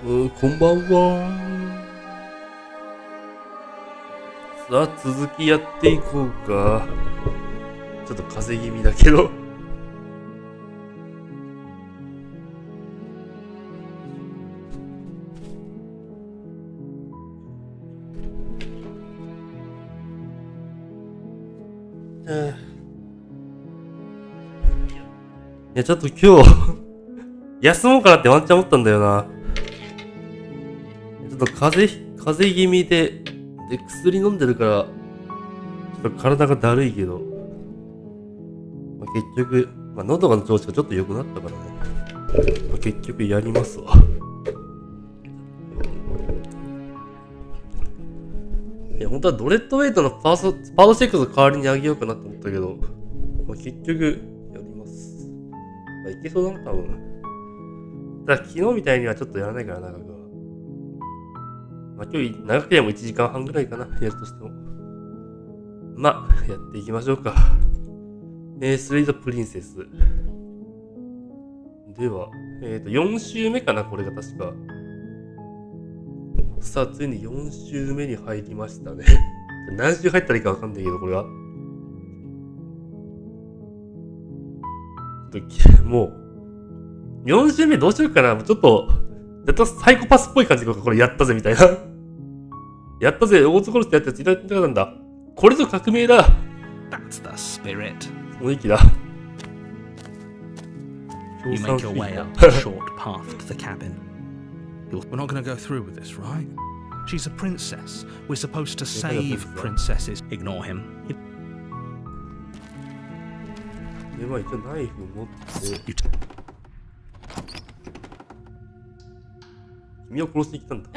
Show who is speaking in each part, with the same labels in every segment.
Speaker 1: こんばんは。さあ、続きやっていこうか。ちょっと風邪気味だけど。いや、ちょっと今日休もうかなってワンチャン思ったんだよな。ちょっと風邪気味で、薬飲んでるから、ちょっと体がだるいけど、結局、喉の調子がちょっと良くなったからね。結局やりますわ。いや、本当はドレッドウェイトのパード6の代わりにあげようかなと思ったけど、結局、やります。いけそうだな、多分。ただ昨日みたいにはちょっとやらないから長くは。今日長くても1時間半ぐらいかな、やるとしても。やっていきましょうか。スレイザプリンセス。では、4週目かな、これが確か。さあ、ついに4週目に入りましたね。何週入ったらいいかわかんないけど、これは。もう、4週目どうしようかな。ちょっと、サイコパスっぽい感じでこれやったぜみたいな。やったぜ、大津殺してやったやついたんだ。これぞ革命だ。
Speaker 2: That's the spirit.
Speaker 1: その息だ。
Speaker 2: You make your way up the short path to the cabin. We're not going to go through with this, right? She's a princess. We're supposed to save princesses. Ignore him.
Speaker 1: では一応ナイフ持って。君を殺してきたんだ。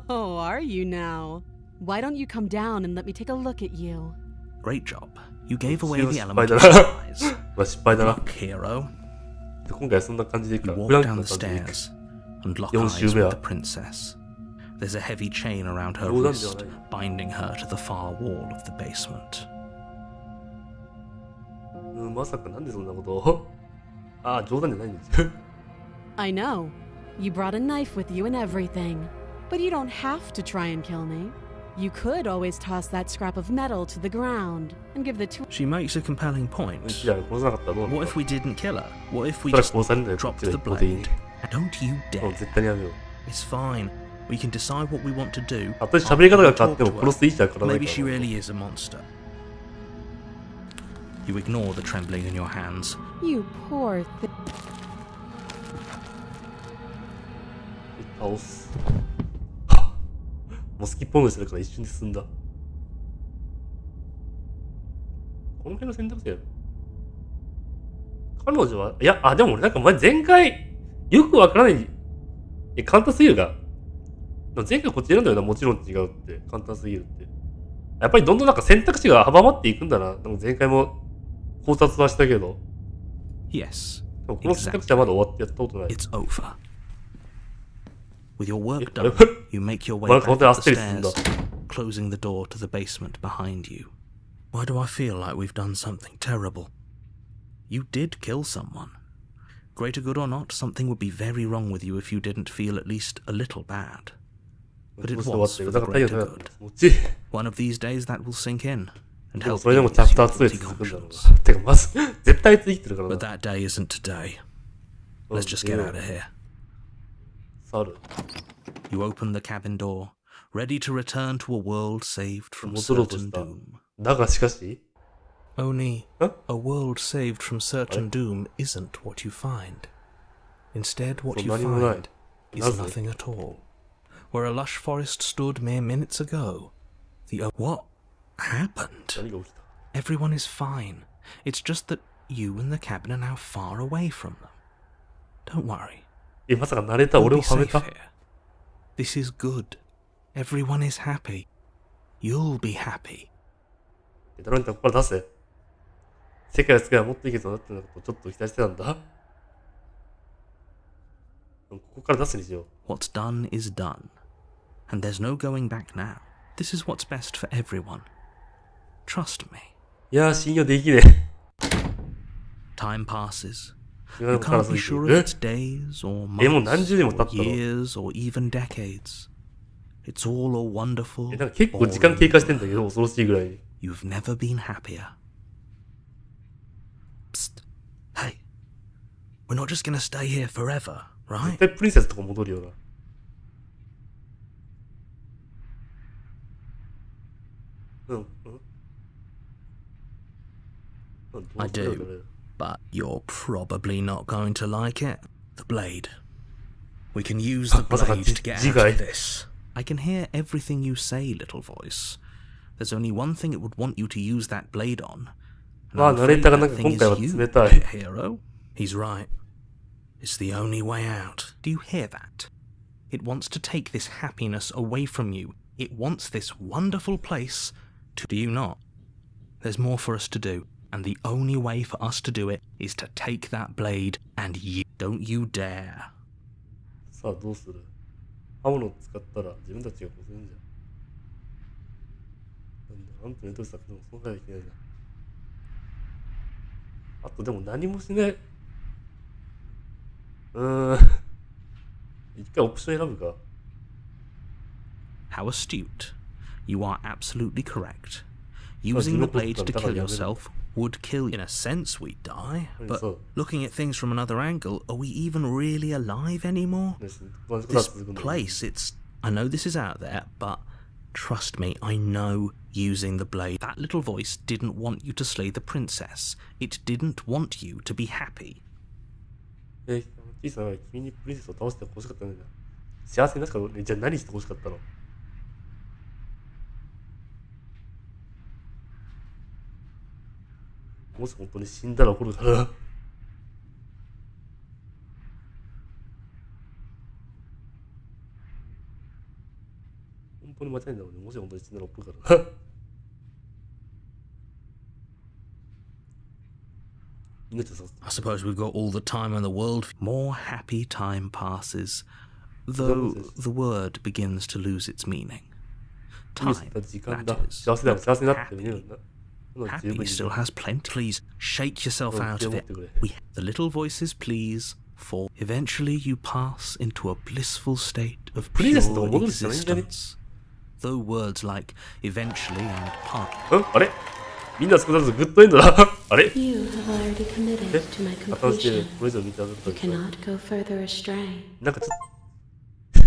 Speaker 3: Oh, are you now? Why don't you come down and let me take a look at you?
Speaker 2: Great job. You gave away the element of surprise.
Speaker 1: 失敗だな。
Speaker 2: Hero.
Speaker 1: 今回はそんな感じでいいか。
Speaker 2: You walk down the stairs and lock eyes with the princess. There's a heavy chain around her wrist, binding her to the far wall of the basement.
Speaker 1: まさかなんでそんなことを。冗談じゃないんですよ。
Speaker 3: I know. You brought a knife with you and everything. But you don't have to try and kill me. You could always toss that scrap of metal to the ground and give the two.
Speaker 2: She makes a compelling point. What if we didn't kill her? What if we just dropped the blade? Don't you dare. It's fine. We can decide what we want to do. Maybe she really is a monster. You ignore the trembling in your hands.
Speaker 3: You poor thing.
Speaker 1: 倒す。モスキッポングするから一瞬で済んだ。この辺の選択肢やる。彼女は、でも俺なんか前回、よくわからない。簡単すぎるが。前回こっち選んだよな、もちろん違うって。簡単すぎるって。やっぱりどんどんなんか選択肢が阻まっていくんだな。でも前回も考察はしたけど。
Speaker 2: Yes.
Speaker 1: この選択肢はまだ終わってやったことない。
Speaker 2: It's over. With your work done, you make your way back up the stairs, closing the door to the basement behind you. Why do I feel like we've done something terrible? You did kill someone. Greater good or not, something would be very wrong with you if you didn't feel at least a little bad. But it was for the greater good. One of these days that will sink in and help you with your guilty conscience. But that day isn't today. Let's just get out of here. You open the cabin door, ready to return to a world saved from certain doom. Only, a world saved from certain doom isn't what you find. Instead, what you find is nothing at all. Where a lush forest stood mere minutes ago, what happened? Everyone is fine. It's just that you and the cabin are now far away from them. Don't worry.
Speaker 1: You'll be safe here.
Speaker 2: This is good. Everyone is happy. You'll be happy.
Speaker 1: ドローンとこから出せ。世界を使えばもっといいけどなってのことをちょっと期待してたんだ。ここから出すにしよ
Speaker 2: う。What's done is done. And there's no going back now. This is what's best for everyone. Trust me.
Speaker 1: いやー、信用できねえ。
Speaker 2: Time passes. You can't be sure if it's days or months or years or even decades. It's all a wonderful,
Speaker 1: なんか結構時間経過してんだけど、恐ろしいぐらいに。
Speaker 2: You've never been happier. Psst. Hey. We're not just gonna stay here forever, right?
Speaker 1: 絶対プリンセスとか戻るよな。
Speaker 2: I do, but you're probably not going to like it. The blade. We can use the blade to get out of this. I can hear everything you say, little voice. There's only one thing it would want you to use that blade on. And I'm afraid that thing is you, hero. He's right. It's the only way out. Do you hear that? It wants to take this happiness away from you. It wants this wonderful place to... Do you not? There's more for us to do. And the only way for us to do it is to take that blade and you... Don't you dare.
Speaker 1: さあどうする？刃物を使ったら自分たちが殺せるんじゃん。なんだ、アントネット作でもそんなにできないじゃん。あとでも何もしない。一回オプション選ぶか。
Speaker 2: How astute. You are absolutely correct. Using the blade to kill yourself would kill you. In a sense, we'd die, but looking at things from another angle, are we even really alive anymore? This place, it's... I know this is out there, but trust me, I know using the blade. That little voice didn't want you to slay the princess. It didn't want you to be happy.
Speaker 1: 小さな君にプリンセスを倒して欲しかったんだよ。幸せになったからじゃあ何して欲しかったの？もし本当に死んだら怒るから。本当に間違いないんだろうね。もし本当に死んだら怒るから。
Speaker 2: I suppose we've got all the time in the world. More happy time passes, though the word begins to lose its meaning. Time, that is, happy still has plenty. Please shake yourself out of it. The little voices please, for eventually you pass into a blissful state of pure existence. Though words like eventually and part.
Speaker 1: みんな少なくともグッドエンドだ。あれ？
Speaker 4: You have already committed to my completion. You cannot go further astray.
Speaker 1: なんかちょっと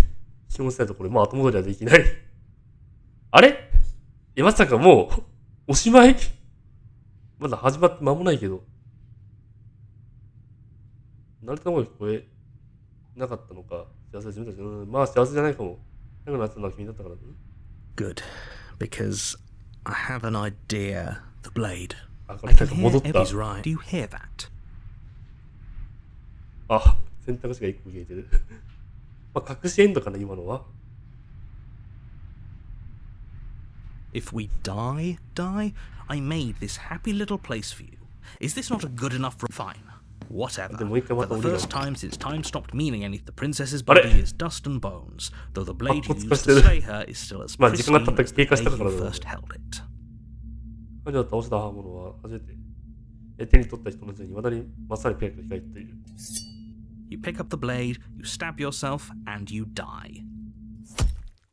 Speaker 1: 気持ちないとこれもう後戻りはできない。あれ？まさかもうおしまい？まだ始まって間もないけど。慣れた声聞こえなかったのか。幸せ自分たち、まあ幸せじゃないかも。なんかなったのは君だったから。
Speaker 2: Good, because I have an idea. The blade.
Speaker 1: あ、これなんか戻った。
Speaker 2: He's right. Do you hear that?
Speaker 1: あ、選択肢が1個消えてる。まあ隠しエンドかな今のは。
Speaker 2: If we die, I made this happy little place for you. Is this not a good enough? Fine. Whatever. For the first time since time stopped meaning anything, the princess's body is dust and bones, though the blade you used to slay her is still as pristine as the day you first held it.
Speaker 1: 彼女が倒した刃物は初めて手に取った人のうちに未だにまっさりペラペラ光っている。
Speaker 2: You pick up the blade, you stab yourself, and you die.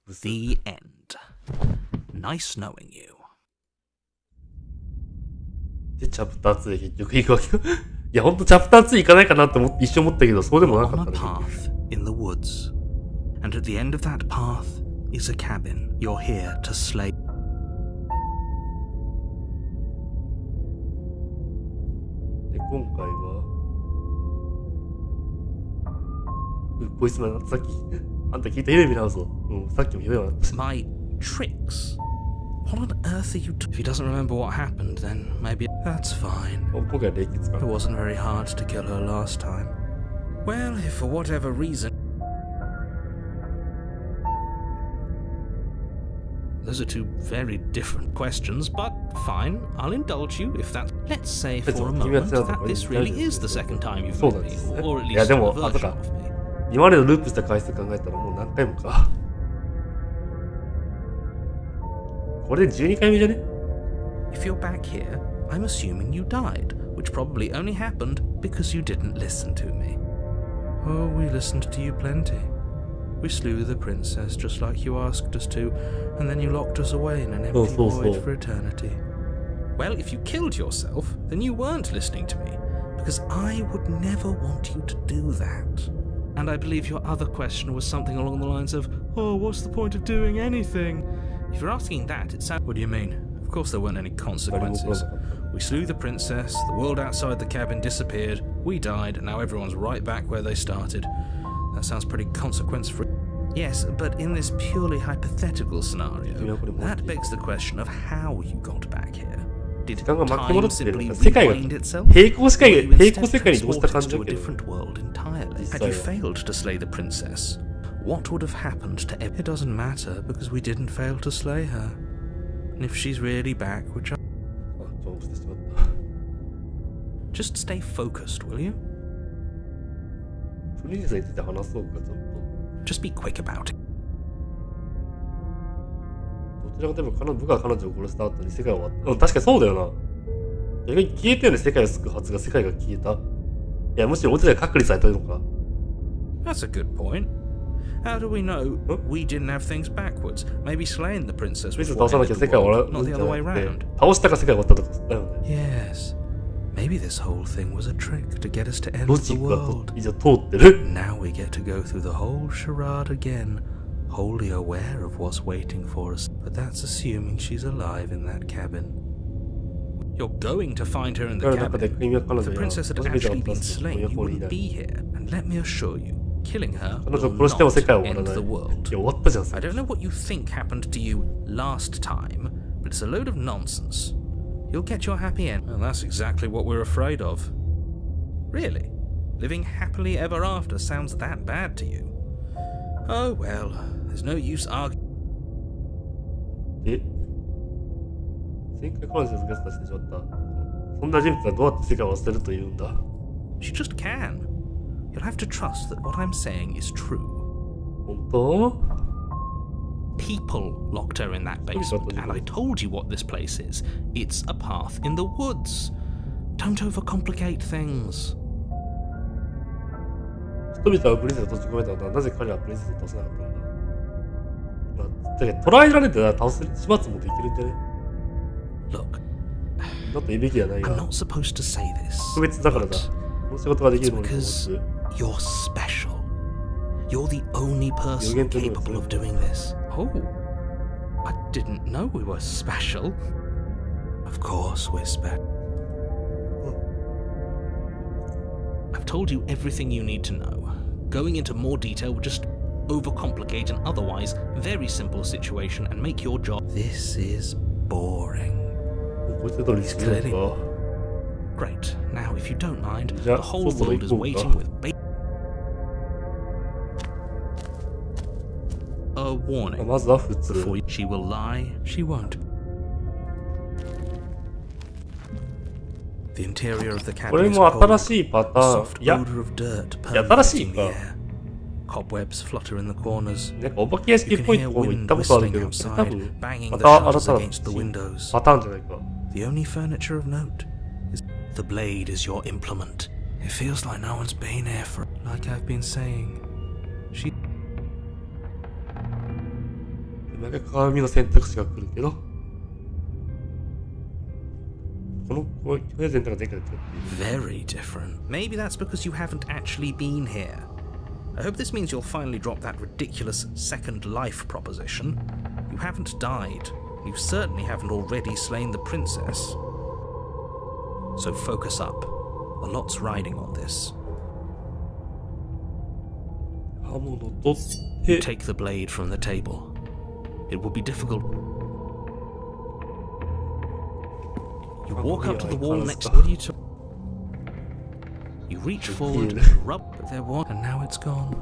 Speaker 2: The end. Nice knowing you.
Speaker 1: で、チャプター2で結局行くわけ。いや、ほんとチャプター2行かないかなって一瞬思ったけど、そうでもなかったね。
Speaker 2: On a path in the woods, and at the end of that path is a cabin. You're here to slay.
Speaker 1: で、今回は、こいつもさっき、あんた聞いた夢見直そう。さっきも夢はあったし。
Speaker 2: My tricks? What on earth are you If he doesn't remember what happened, then maybe that's fine. It wasn't very hard to kill her last time. Well, if for whatever reason... Those are two very different questions, but fine, I'll indulge you if that... Let's say for a moment that this really is the second time you've met me, or at least a version of me.
Speaker 1: 今までのループした回数考えたらもう何回もか。これで12回目じゃね？
Speaker 2: If you're back here, I'm assuming you died, which probably only happened Because you didn't listen to me. Oh, we listened to you plenty. We slew the princess just like you asked us to, and then you locked us away in an empty void for eternity. Well, if you killed yourself, then you weren't listening to me, because I would never want you to do that. And I believe your other question was something along the lines of, oh, what's the point of doing anything? If you're asking that, it sounds... What do you mean? Of course there weren't any consequences. We slew the princess, the world outside the cabin disappeared, we died, and now everyone's right back where they started. That sounds pretty consequence-free. Yes, but in this purely hypothetical scenario, that begs the question of how you got back here. Did time simply rewind itself? Or you instead transported to a different world entirely? Had you failed to slay the princess, what would have happened to It doesn't matter, because we didn't fail to slay her. And if she's really back, which I... Just stay focused, will you? Just be quick about it.
Speaker 1: どちらかといえば部下が彼女を殺した後に世界は終わった。確かにそうだよな。逆に消えたよね、世界を救うはずが世界が消えた。いや、むしろ俺たちが隔離されたのか。
Speaker 2: That's a good point. How do we know we didn't have things backwards? Maybe slaying the princess was what ended the world, not the other way round.
Speaker 1: 倒したか世界が終わったとかだよね。
Speaker 2: Yes. Maybe this whole thing was a trick to get us to end the world. Now we get to go through the whole charade again, wholly aware of what's waiting for us. But that's assuming she's alive in that cabin. You're going to find her in the cabin. If the princess had actually been slain, you wouldn't be here. And let me assure you, killing her will not end the world. I don't know what you think happened to you last time, but it's a load of nonsense. You'll get your happy end. Well, that's exactly what we're afraid of. Really? Living happily ever after sounds that bad to you? Oh well, there's no use arguing.
Speaker 1: 前回彼女を助けさせてしまった。そんな人物はどうやって世界を忘れるというんだ。
Speaker 2: She just can. You'll have to trust that what I'm saying is true.
Speaker 1: 本当
Speaker 2: ？People locked her in that basement, and I told you what this place is. It's a path in the woods. Don't overcomplicate things.
Speaker 1: 人々はプリンセスを閉じ込めたのだ。なぜ彼はプリンセスを倒せなかったんだ。だけど捕らえられて倒す始末もできるんじゃね
Speaker 2: Look,
Speaker 1: だと言うべきではないが。
Speaker 2: I'm not supposed to say this,
Speaker 1: 特別だからだ。この仕事ができるのに
Speaker 2: because you're special. You're the only person capable of doing this. Oh, I didn't know we were special. Of course we're special. I've told you everything you need to know. Going into more detail would just overcomplicate an otherwise very simple situation and make your job... This is boring. It's clearly... Great. Now, if you don't mind, the whole world is waiting with... A warning. Before she will lie, she won't. The interior of the cabin is cold. Soft odor of dirt permeates in the air. Cobwebs flutter in the corners. You can hear wind whistling outside, banging the shutters against the windows. The only furniture of note is the blade is your implement. It feels like no one's been here for... Like I've been saying, she...
Speaker 1: なんか鏡の選択肢が来るけど、このプレゼントが前回だったっていう。
Speaker 2: Very different. Maybe that's because you haven't actually been here. I hope this means you'll finally drop that ridiculous second life proposition. You haven't died. You certainly haven't already slain the princess. So focus up. A lot's riding on this. You take the blade from the table. It will be difficult. You walk up to the wall next to you. You reach forward and rub, but there was, and now it's gone.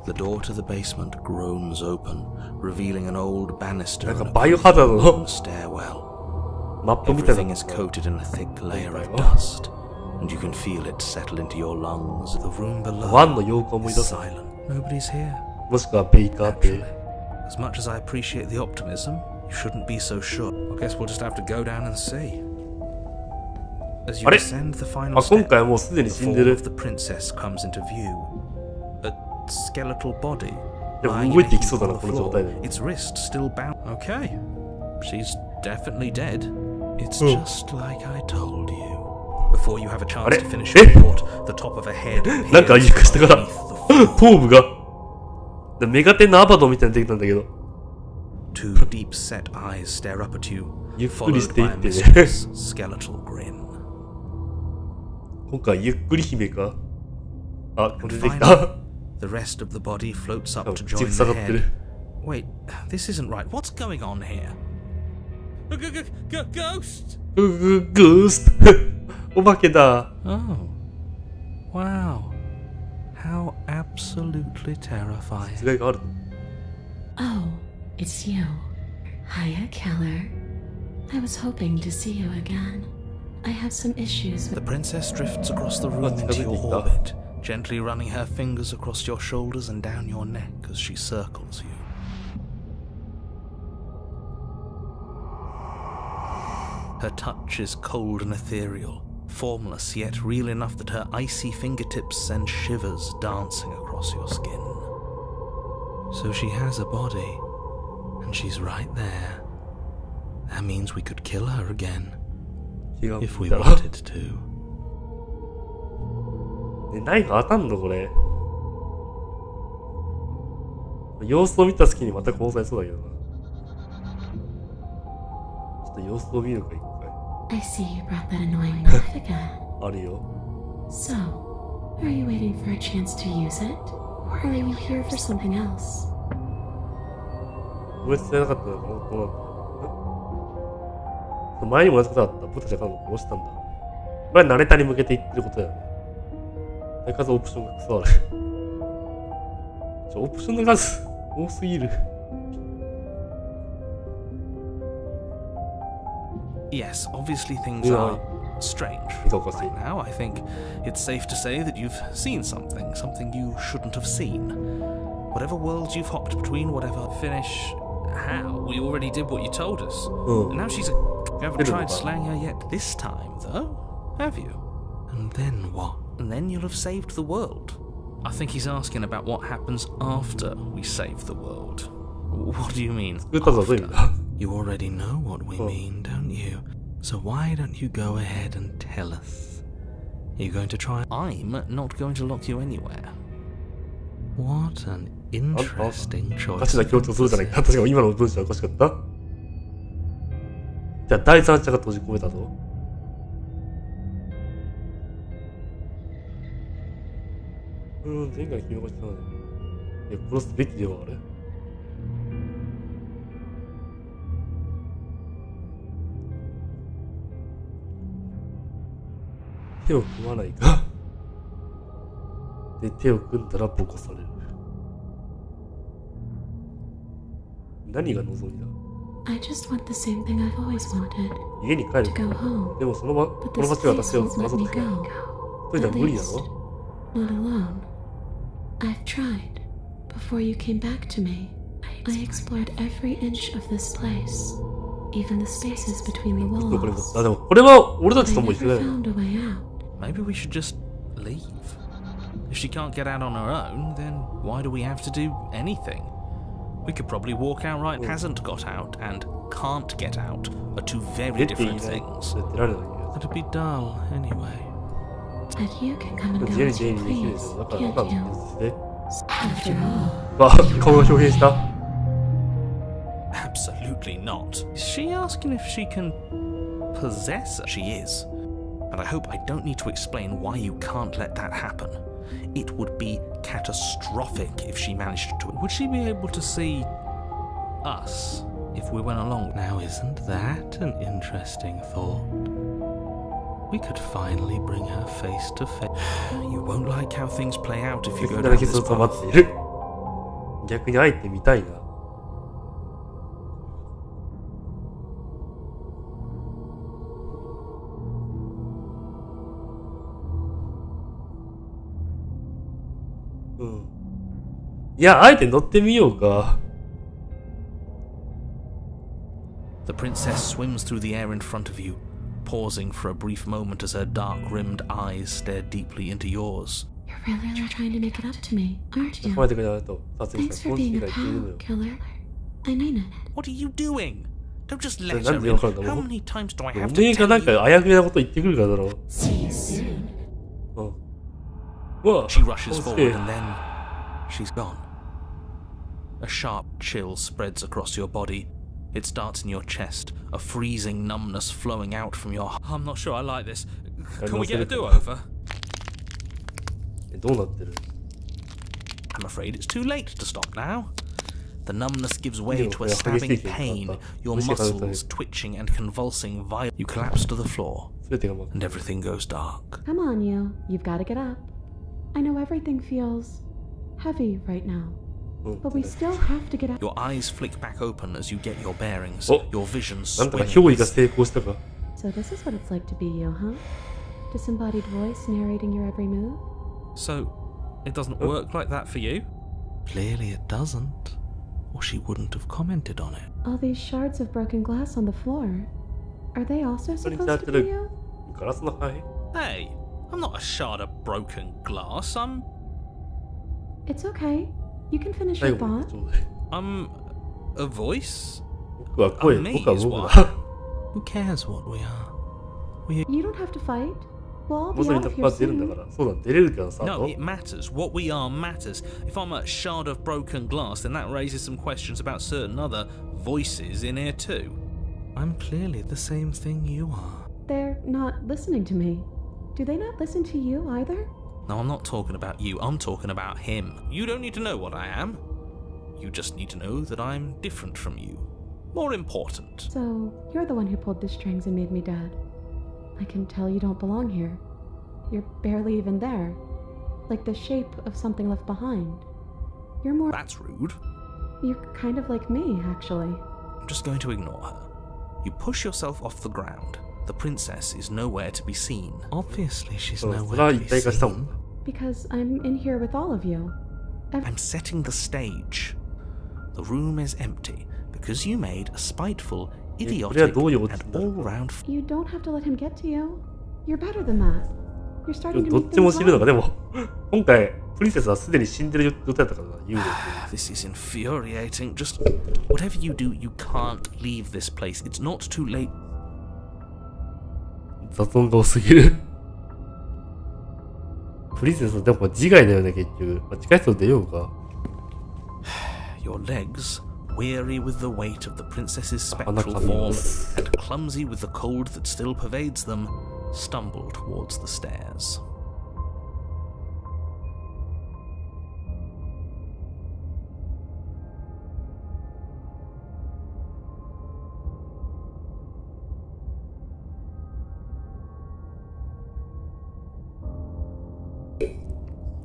Speaker 2: The door to the basement groans open, revealing an old banister and a long stairwell. Everything is coated in a thick layer of dust, and you can feel it settle into your lungs. The room below is silent. Nobody's here. Naturally. As much as I appreciate the optimism, you shouldn't be so sure. I guess we'll just have to go down and see. As you ascend the final
Speaker 1: 今
Speaker 2: step,
Speaker 1: 回はもうすでに
Speaker 2: the
Speaker 1: 死んで
Speaker 2: form
Speaker 1: る。
Speaker 2: of the princess comes into view. A skeletal body.
Speaker 1: でも
Speaker 2: lying
Speaker 1: 動い
Speaker 2: naked
Speaker 1: ていきそうだな、
Speaker 2: on
Speaker 1: こ
Speaker 2: the
Speaker 1: の状
Speaker 2: floor,
Speaker 1: 態で。
Speaker 2: its wrist still bound. Okay, she's definitely dead. It's just like I told you. Before you have a chance to finish your report, the top of a head
Speaker 1: なんか
Speaker 2: appears
Speaker 1: 床下から
Speaker 2: beneath the floor.
Speaker 1: 頭部が。メガテンのアバドみたいに出てきたんだけど。
Speaker 2: Two deep-set eyes stare up at you,
Speaker 1: ゆっくりし
Speaker 2: followed
Speaker 1: てい
Speaker 2: by
Speaker 1: っ
Speaker 2: a
Speaker 1: てね。
Speaker 2: mysterious skeletal grin.
Speaker 1: 今回ゆっくり姫か。あ、こ
Speaker 2: And
Speaker 1: れ出てき
Speaker 2: finally,
Speaker 1: た。
Speaker 2: the rest of the body floats up to
Speaker 1: 口
Speaker 2: join
Speaker 1: 塞
Speaker 2: the
Speaker 1: がってる。
Speaker 2: head. Wait, this isn't right. What's going on here? Ghost!
Speaker 1: ゴースト。お化けだ。
Speaker 2: Oh. Wow. How absolutely terrifying.
Speaker 1: 違いがある。
Speaker 4: Oh, it's you. Hiya, Keller. I was hoping to see you again. I have some issues
Speaker 2: The
Speaker 4: with...
Speaker 2: princess drifts across the room into your orbit, gently running her fingers across your shoulders and down your neck as she circles you. Her touch is cold and ethereal, formless yet real enough that her icy fingertips send shivers dancing across your skin. So she has a body, and she's right there. That means we could kill her again,
Speaker 1: 違う。
Speaker 2: if we
Speaker 1: だろ
Speaker 2: wanted to.
Speaker 1: ナイフ当たんのこれ。様子を見た隙にまた殺されそうだけどな。ちょっと様子を見るか一
Speaker 4: I see you brought that annoying knife again.
Speaker 1: 回。あるよ。
Speaker 4: So, are you waiting for a chance to use it? Or are you here for something else?
Speaker 1: 俺伝えなかったのかな。どうなんだ。前にも同じことあった。僕たちは彼女を殺したんだ。これはナレタに向けて言ってることだよね。相変わらずオプションがクソある。オプションの数多すぎる。
Speaker 2: Yes, obviously things are strange. Right now, I think it's safe to say that you've seen something you shouldn't have seen. Whatever worlds you've hopped between, whatever finish. How? We already did what you told us. And now she's a... You haven't tried slaying her yet this time, though, have you? And then what? And then you'll have saved the world. I think he's asking about what happens after we save the world. What do you mean, after? You already know what we mean, don't you? So why don't you go ahead and tell us? You're going to try... I'm not going to lock you anywhere. What an interesting
Speaker 1: お
Speaker 2: choice.
Speaker 1: かしな強調するじゃないか。確かに今の文章はおかしかった。じゃあ第三者が閉じ込めたぞ。前回君がしたので。いや、殺すべきではあれ。手を組まないか。で、手を組んだらボコされる。何が望みだ。
Speaker 4: I just want the same thing I've always wanted.
Speaker 1: 家に帰る
Speaker 4: To go home.
Speaker 1: でもこの
Speaker 4: But
Speaker 1: 街
Speaker 4: this
Speaker 1: は
Speaker 4: place
Speaker 1: 私を
Speaker 4: won't
Speaker 1: つま
Speaker 4: let
Speaker 1: さ
Speaker 4: me
Speaker 1: せない。
Speaker 4: go.
Speaker 1: 一人では
Speaker 4: At
Speaker 1: 無理だ
Speaker 4: least,
Speaker 1: ろ。
Speaker 4: not alone. I've tried. Before you came back to me, I explored every inch of this place. Even the spaces between the
Speaker 1: これ
Speaker 4: walls.
Speaker 1: あ、でもこれは俺た
Speaker 4: But
Speaker 1: ち
Speaker 4: I
Speaker 1: とも一緒だ
Speaker 4: never
Speaker 1: よ。
Speaker 4: found a way out.
Speaker 2: Maybe we should just leave. If she can't get out on her own, then why do we have to do anything? We could probably walk outright. Hasn't got out and can't get out are two very
Speaker 1: 出ていない
Speaker 2: different things.
Speaker 1: 出られないよ。
Speaker 2: That'd be dull anyway.
Speaker 4: But you can come and
Speaker 1: 自
Speaker 4: go
Speaker 1: 由に
Speaker 4: as
Speaker 1: 出
Speaker 4: you
Speaker 1: 入りできるで
Speaker 4: please,
Speaker 1: しょ。だから、
Speaker 4: can't
Speaker 1: なんか
Speaker 4: you?
Speaker 1: して。
Speaker 4: After all,
Speaker 1: あ、顔が表現した。
Speaker 2: Absolutely not. Is she asking if she can possess her? She is. And I hope I don't need to explain why you can't let that happen. It would be catastrophic if she managed to. Would she be able to see us if we went along? Now, isn't that an interesting thought? We could finally bring her face to face. You won't like how things play out if you go
Speaker 1: だ
Speaker 2: down
Speaker 1: らけ
Speaker 2: this
Speaker 1: ずっと待
Speaker 2: path.
Speaker 1: っている。逆に会えてみたいな。うん。いや、あえて乗ってみようか。
Speaker 2: The princess swims through the air in front of you, pausing for a brief moment as her dark-rimmed eyes stared deeply into yours.
Speaker 4: You're really trying to make it up to me, aren't you?
Speaker 1: 構えてくれないと殺人
Speaker 4: Thanks
Speaker 1: 者
Speaker 4: for
Speaker 1: 本気
Speaker 4: being
Speaker 1: が
Speaker 4: a
Speaker 1: 言っているの
Speaker 4: pal,
Speaker 1: よ。
Speaker 4: killer. I mean it.
Speaker 2: What are you doing? Don't just let
Speaker 1: なん
Speaker 2: her
Speaker 1: で
Speaker 2: in.
Speaker 1: わかるんだろ
Speaker 2: How
Speaker 1: う。
Speaker 2: many times do I
Speaker 1: お
Speaker 2: have
Speaker 1: めえ
Speaker 2: to
Speaker 1: がな
Speaker 2: tell
Speaker 1: んか
Speaker 2: you?
Speaker 1: あやふやなこと言ってくるからだろう。
Speaker 4: See you soon.
Speaker 1: うん。うわ
Speaker 2: She rushes
Speaker 1: 惜し
Speaker 2: forward
Speaker 1: い
Speaker 2: and then she's gone. A sharp chill spreads across your body. It starts in your chest, a freezing numbness flowing out from your... I'm not sure I like this. Can we get a do-over?
Speaker 1: どうなってる
Speaker 2: I'm afraid it's too late to stop now. The numbness gives way to a stabbing pain, your muscles twitching and convulsing violently. You collapse to the floor,
Speaker 1: 全てが真っ
Speaker 2: and everything goes dark.
Speaker 3: Come on, you. You've got to get up. I know everything feels heavy right now,
Speaker 1: 黒。うん
Speaker 3: but we still have to get up.
Speaker 2: Your eyes flick back open as you get your bearings,
Speaker 1: Oh.
Speaker 2: your vision
Speaker 1: なんとか
Speaker 2: swimming.
Speaker 1: 憑依が成功したか。
Speaker 3: So this is what it's like to be you, huh? Disembodied voice narrating your every move?
Speaker 2: So, it doesn't work like that for you?
Speaker 5: Clearly it doesn't, or she wouldn't have commented on it.
Speaker 3: All these shards of broken glass on the floor. Are they also
Speaker 1: それに
Speaker 3: supposed
Speaker 1: なっ
Speaker 3: to
Speaker 1: て
Speaker 3: be
Speaker 1: る
Speaker 3: you?
Speaker 1: ガラスの破片
Speaker 2: Hey, I'm not a shard of broken glass.
Speaker 3: It's okay. You can finish
Speaker 1: 最
Speaker 3: your
Speaker 1: 後まで
Speaker 3: thought.
Speaker 1: ちょうだい。
Speaker 2: I'm a voice?
Speaker 1: 僕は声、
Speaker 2: Me
Speaker 1: 僕は
Speaker 2: is
Speaker 1: 僕
Speaker 2: what?
Speaker 1: だ。
Speaker 5: Who cares what we are?
Speaker 3: You don't have to fight. We'll all
Speaker 1: もう
Speaker 3: be
Speaker 1: すぐ
Speaker 3: out
Speaker 1: に
Speaker 3: of
Speaker 1: 突
Speaker 3: here
Speaker 1: 破出るん
Speaker 3: soon.
Speaker 1: だから。そうだ、出れるからさ。
Speaker 2: No, it matters. What we are matters. If I'm a shard of broken glass, then that raises some questions about certain other voices in here too.
Speaker 5: I'm clearly the same thing you are.
Speaker 3: They're not listening to me. Do they not listen to you either?
Speaker 2: No, I'm not talking about you. I'm talking about him. You don't need to know what I am. You just need to know that I'm different from you. More important.
Speaker 3: So, you're the one who pulled the strings and made me dead. I can tell you don't belong here. You're barely even there. Like the shape of something left behind. You're more...
Speaker 2: That's rude.
Speaker 3: You're kind of like me, actually.
Speaker 2: I'm just going to ignore her. You push yourself off the ground. The princess is nowhere to be seen.
Speaker 5: Obviously she's
Speaker 1: そうそれ
Speaker 5: nowhere
Speaker 1: は
Speaker 5: to
Speaker 1: 一
Speaker 5: be
Speaker 1: 体化したもん
Speaker 5: seen.
Speaker 1: な。
Speaker 3: Because I'm in here with all of you.
Speaker 2: I'm setting the stage. The room is empty because you made a spiteful, idiotic, and all-round...
Speaker 3: You don't have to let him get to you. You're better than that. You're
Speaker 1: で
Speaker 3: starting
Speaker 1: も
Speaker 3: to
Speaker 1: ど
Speaker 3: make
Speaker 1: っちも
Speaker 3: things
Speaker 1: 死ぬのか。
Speaker 3: right.
Speaker 1: でも、今回、プリンセスはすでに死んでる予定だったからな、幽霊って。
Speaker 2: This is infuriating. Just whatever you do, you can't leave this place. It's not too late.
Speaker 1: 雑音が多すぎる。プリンセスはでも自害だよね、結局。まあ、近い人出ようか。
Speaker 2: Your legs, weary with the weight of the princess's spectral
Speaker 1: Anakami.
Speaker 2: form and clumsy with the cold that still pervades them, stumble towards the stairs.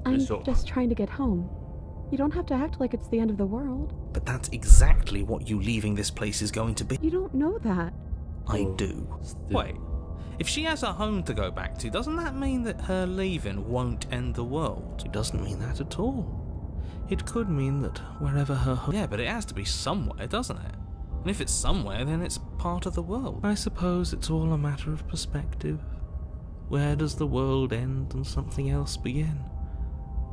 Speaker 3: I'm
Speaker 1: Sure.
Speaker 3: just trying to get home. You don't have to act like it's the end of the world.
Speaker 2: But that's exactly what you leaving this place is going to be.
Speaker 3: You don't know that.
Speaker 2: I
Speaker 1: Oh,
Speaker 2: do.
Speaker 1: still.
Speaker 2: Wait, if she has a home to go back to, doesn't that mean that her leaving won't end the world?
Speaker 5: It doesn't mean that at all. It could mean that wherever her home...
Speaker 2: Yeah, but it has to be somewhere, doesn't it? And if it's somewhere, then it's part of the world.
Speaker 5: I suppose it's all a matter of perspective. Where does the world end and something else begin?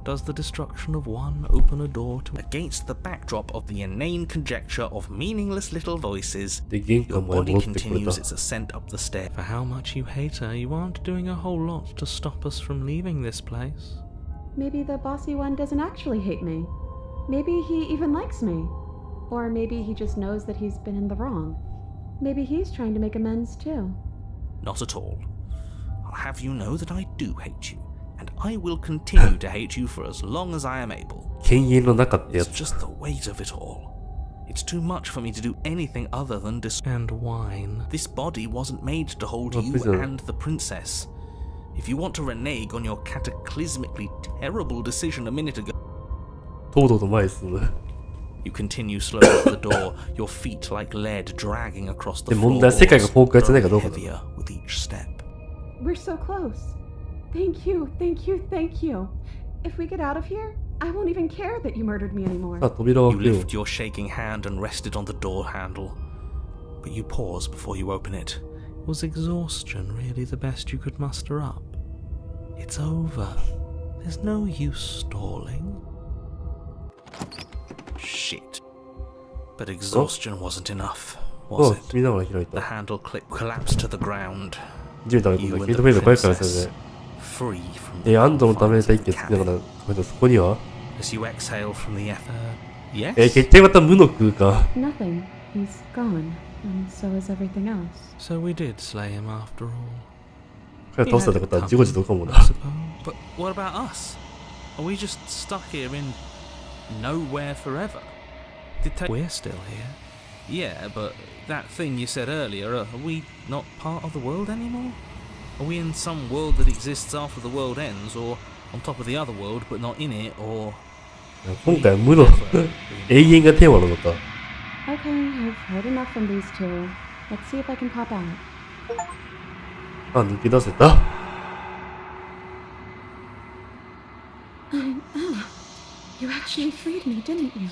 Speaker 5: Does the destruction of one open a door to...
Speaker 2: Against the backdrop of the inane conjecture of meaningless little voices,
Speaker 1: で、玄
Speaker 2: your
Speaker 1: 関まで
Speaker 2: body
Speaker 1: 戻ってくれ
Speaker 2: continues
Speaker 1: た。
Speaker 2: its ascent up the stair.
Speaker 5: For how much you hate her, you aren't doing a whole lot to stop us from leaving this place.
Speaker 3: Maybe the bossy one doesn't actually hate me. Maybe he even likes me. Or maybe he just knows that he's been in the wrong. Maybe he's trying to make amends too.
Speaker 2: Not at all. I'll have you know that I do hate you, and I will continue to hate you for as long as I am able.
Speaker 1: 犬猿の中ってや
Speaker 2: It's
Speaker 1: つ。
Speaker 2: just the weight of it all. It's too much for me to do anything other than
Speaker 5: And wine.
Speaker 2: This body wasn't made to hold
Speaker 1: Well,
Speaker 2: you
Speaker 1: prisoner.
Speaker 2: and the princess. If you want to renege on your cataclysmically terrible decision a minute ago,
Speaker 1: とうとうと前に進む。
Speaker 2: you continue slowly to the door, your feet like lead dragging across the
Speaker 1: で、問題は世界が
Speaker 2: floorboards,
Speaker 1: 崩壊じゃないかどうか
Speaker 2: growing
Speaker 1: だ。
Speaker 2: heavier with each step.
Speaker 3: We're so close. Thank you, thank you, thank you. If we get out of here, I won't even care that you murdered me anymore.
Speaker 1: さあ、扉を
Speaker 2: You
Speaker 1: 開けよう。
Speaker 2: lift your shaking hand and rest it on the door handle. But you pause before you open it,
Speaker 5: Was exhaustion really the best you could muster up? It's over. There's no use stalling. Shit. But exhaustion wasn't enough, was it? The handle clip collapsed to the ground. You and the princess, free from the as you exhale from the ether. Yes?
Speaker 4: Nothing. He's gone, and so is everything else.
Speaker 5: So we did slay him after all.
Speaker 1: But what
Speaker 5: about us? Are we just stuck here in nowhere forever? We're still here. Yeah, but that thing you said earlier, are we not part of the world anymore? Are we in some world that exists after the world ends, or on top of the other world but not in it, or...
Speaker 1: 今回無の永遠がテーマなのか。
Speaker 4: Okay, I've heard enough from these two. Let's see if I can pop out.
Speaker 1: あ、抜け出せた。
Speaker 4: You actually freed me, didn't you?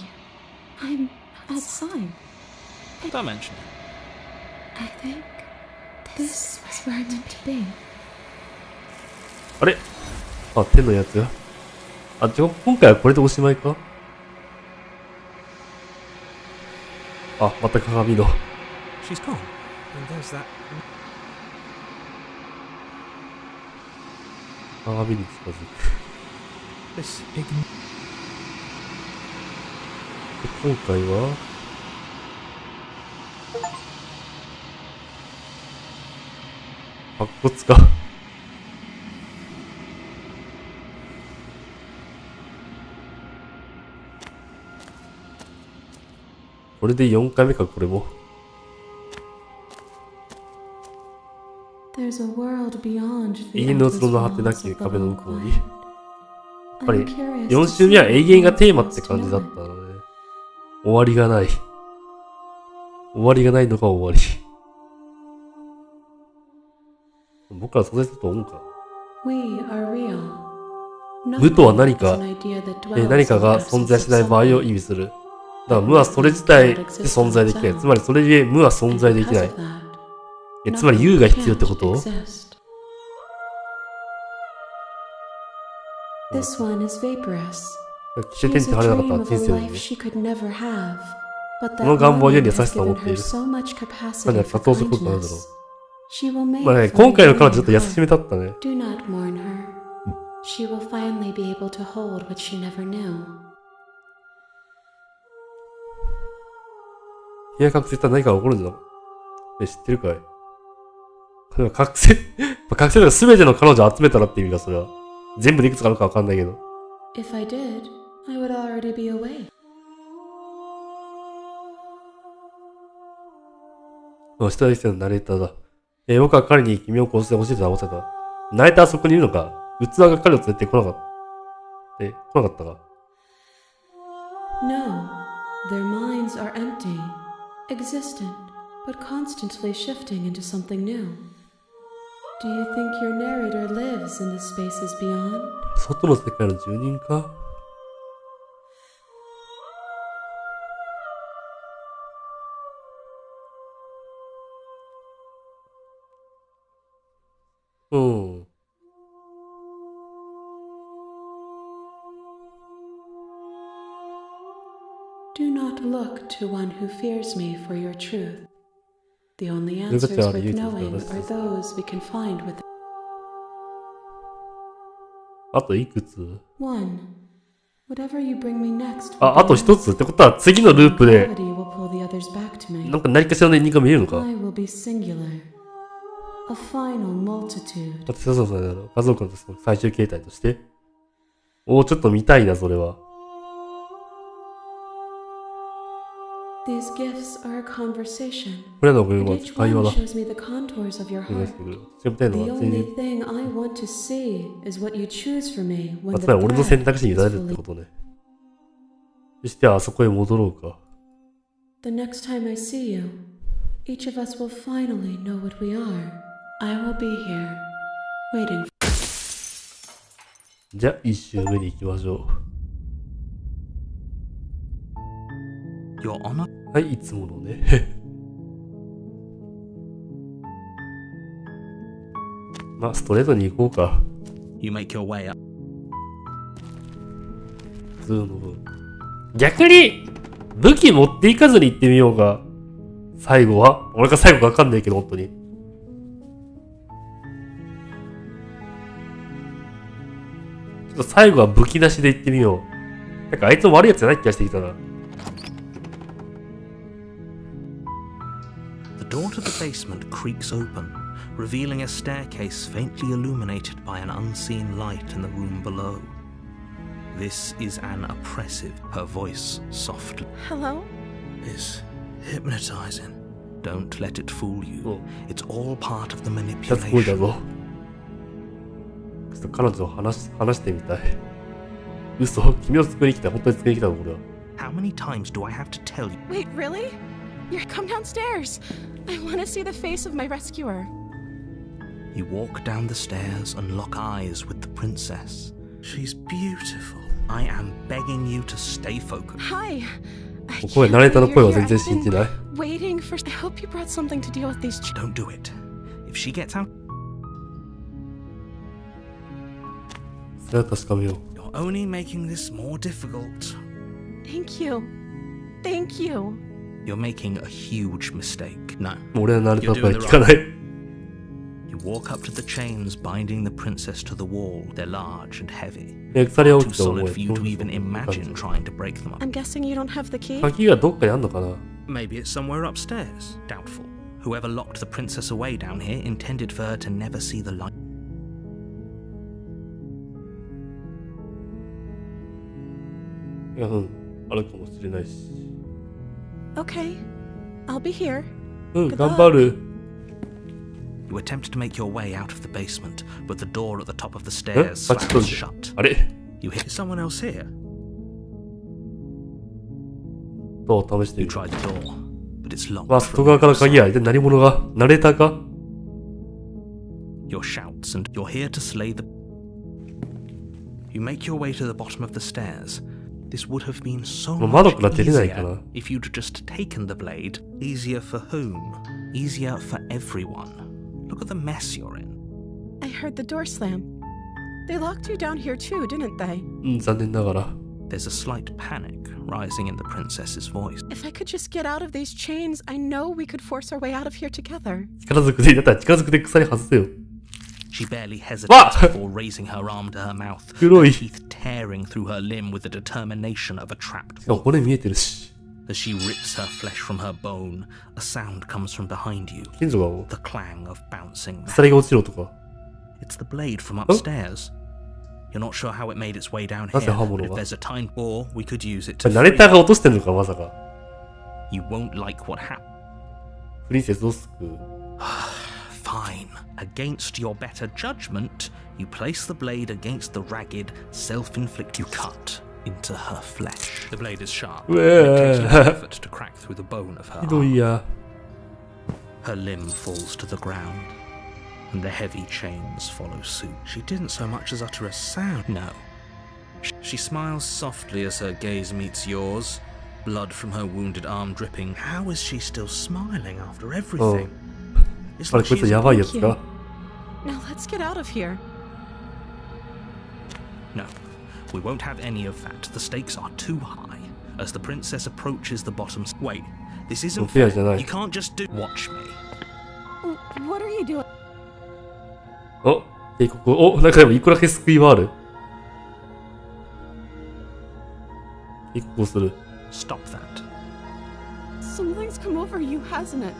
Speaker 4: I'm outside.
Speaker 5: Don't mention it.
Speaker 4: I think this was where I meant to be.
Speaker 1: あれ？あ、手のやつや。あ、今回はこれでおしまいか？あ、また鏡の。
Speaker 5: She's gone. And there's that.
Speaker 1: 鏡に近づく。
Speaker 5: This
Speaker 1: 今回は白骨か。これで4回目か、これも。永遠の器の果てなき壁の向こうに。やっぱり4週目は永遠がテーマって感じだったので、終わりがない。終わりがないのが終わり。僕ら存在すると思うか。無とは何か、何かが存在しない場合を意味する。だから無はそれ自体で存在できない。つまりそれゆえ無は存在できない。つまり有が必要ってこと？規制点って晴れなかった人生にね。この願望は世に優しさを持っている。何や葛藤することなんだろう。まあね、今回の彼女ちょっと優しめだったね。部屋隠せたら何かが起こるんじゃない？知ってるかい？隠せとか全ての彼女を集めたらって意味がそれは。全部でいくつかあるかわかんないけど。下でしてのナレーターだ。僕は彼に君を殺してほしいと合わせた。ナレーターはそこにいるのか？器が彼を連れて来なかったか？
Speaker 4: No, their minds are empty, existent, but constantly shifting into something new. Do you think your narrator lives in the spaces beyond?
Speaker 1: 外の世界の住人か？うん。
Speaker 4: Do not look to one who fears me for your truth. The only answers worth knowing are those we can find within.
Speaker 1: あといくつ？
Speaker 4: One. Whatever you bring me next.
Speaker 1: あと一つってことは次のループでなんか何かしらのエンディングが見えるのか？
Speaker 4: I will be singular. A final multitude.
Speaker 1: だってそう家族の最終形態として。ちょっと見たいな、それは。
Speaker 4: These gifts are a conversation.
Speaker 1: これらの文は会話だ。
Speaker 4: shows me the contours of your heart. The only thing I want to see is what you choose for me when the
Speaker 1: つまり俺の選択肢に委ねるってことね。そしてあそこへ戻ろうか。
Speaker 4: The next time I see you, each of us will finally know what we are. I will be here, waiting.
Speaker 1: じゃあ、一周目に行きましょ
Speaker 5: う。Your honor?
Speaker 1: はい、いつものね。まあ、ストレートに行こうか。
Speaker 2: You make your way up.
Speaker 1: 普通の分。逆に、武器持っていかずに行ってみようか。最後は俺が最後かわかんないけど、本当に。ちょっと最後は武器なしで行ってみよう。なんかあいつも悪いやつじゃない気がしてきたな。
Speaker 2: The door to the basement creaks open, revealing a staircase faintly illuminated by an unseen light in the room below. This is an oppressive, her voice softly.
Speaker 3: Hello?
Speaker 2: Is hypnotizing. Don't let it fool you.
Speaker 1: Oh.
Speaker 2: It's all part of the
Speaker 1: シャツこいだ
Speaker 2: manipulation.
Speaker 1: ぞ。ちょっと彼女と話してみたい。嘘？君を作りに来た。本当に作りに来たの俺は。
Speaker 2: How many times do I have to tell you?
Speaker 3: Wait, really? Come downstairs. I want to see the face of my rescuer.
Speaker 2: You walk down the stairs and lock eyes with the princess. She's beautiful. I am begging you to stay focused.
Speaker 3: Hi.
Speaker 1: 声、ナレーターの声は全然信じない。
Speaker 3: Waiting for. I hope you brought something to deal with these.
Speaker 2: Don't do it. If she gets out,
Speaker 1: それは確かめよう。
Speaker 2: you're only making this more difficult.
Speaker 3: Thank you. Thank you.
Speaker 2: You're making a huge mistake. No.
Speaker 1: 俺はナレーターの声聞かない。
Speaker 2: You walk up to the chains binding the princess to the wall. They're large and heavy.
Speaker 1: 鎖は大
Speaker 2: Too
Speaker 1: きく思
Speaker 2: solid
Speaker 1: え。
Speaker 2: for you to even imagine trying to break them up.
Speaker 3: I'm guessing you don't have the key.
Speaker 1: 鍵がどっかにあんのかな？
Speaker 2: Maybe it's somewhere upstairs. Doubtful. Whoever locked the princess away down here intended for her to never see the light.
Speaker 1: いや、うん。あるかもしれないし。
Speaker 3: Okay. I'll be here.
Speaker 1: うん、
Speaker 3: Good
Speaker 1: 頑張る。
Speaker 2: You attempt to make your way out of the basement, but the door at the top of the stairs
Speaker 1: パチッと
Speaker 2: slams
Speaker 1: んで。
Speaker 2: shut.
Speaker 1: あれ？
Speaker 2: You hear someone else here.
Speaker 1: どう試してみ
Speaker 2: You
Speaker 1: る？
Speaker 2: try the door, but it's locked
Speaker 1: わ、
Speaker 2: from
Speaker 1: 外
Speaker 2: the
Speaker 1: 側から鍵
Speaker 2: outside.
Speaker 1: や。で、何者が？ナレーターか？
Speaker 2: Your shouts and you're here to slay the... You make your way to the bottom of the stairs. This would have been so
Speaker 1: もう窓
Speaker 2: much
Speaker 1: から出れないか
Speaker 2: easier
Speaker 1: な？
Speaker 2: if you'd just taken the blade. Easier for whom? Easier for everyone. Look at the mess you're in.
Speaker 3: I heard the door slam. They locked you down here too, didn't they?
Speaker 1: うん、残念ながら。
Speaker 2: There's a slight panic rising in the princess's voice.
Speaker 3: If I could just get out of these chains, I know we could force our way out of here together.
Speaker 1: 力ずくで、だったら力ずくで鎖外せよ。
Speaker 2: She barely hesitates
Speaker 1: What?
Speaker 2: before raising her arm to her mouth,
Speaker 1: 黒
Speaker 2: her
Speaker 1: い。
Speaker 2: teeth tearing through her limb with the determination of a trapped
Speaker 1: しかも
Speaker 2: wolf.
Speaker 1: 骨見えてるし。
Speaker 2: As she rips her flesh from her bone, a sound comes from behind you.
Speaker 1: 近所がもう
Speaker 2: The clang of bouncing metal.
Speaker 1: 鎖が落ちろとか。
Speaker 2: It's the blade from upstairs. You're not sure how it made its way down here,
Speaker 1: なぜ刃物
Speaker 2: but if
Speaker 1: が？
Speaker 2: there's a time, or we could use it
Speaker 1: こ
Speaker 2: to
Speaker 1: れナレー
Speaker 2: free
Speaker 1: ターが落としてんのか、まさか。
Speaker 2: You won't like what happened.
Speaker 1: プリンセスを救う。
Speaker 2: Fine. Against your better judgment, you place the blade against the ragged, self-inflicted you cut into her flesh. The blade is sharp.
Speaker 1: Well.
Speaker 2: It takes no effort to crack through the bone of her
Speaker 1: ひどい
Speaker 2: arm.
Speaker 1: や。
Speaker 2: Her limb falls to the ground, and the heavy chains follow suit. She didn't so much as utter a sound. No. She smiles softly as her gaze meets yours, blood from her wounded arm dripping. How is she still smiling after everything? It's
Speaker 1: あれ、
Speaker 2: like
Speaker 1: こいつ
Speaker 2: she's
Speaker 1: やばいやつか？
Speaker 3: Now let's get out of here.
Speaker 2: No, we won't have any of that. The stakes are too high. As the princess approaches the bottom... Wait, this isn't
Speaker 1: fair,
Speaker 2: fair.
Speaker 1: じゃない。
Speaker 2: You can't just do... Watch me.
Speaker 3: What are you doing?
Speaker 1: お、警告。お、なんかでもいくらけ救いはある？警告をする。
Speaker 2: Stop that.
Speaker 3: Something's come over you, hasn't it?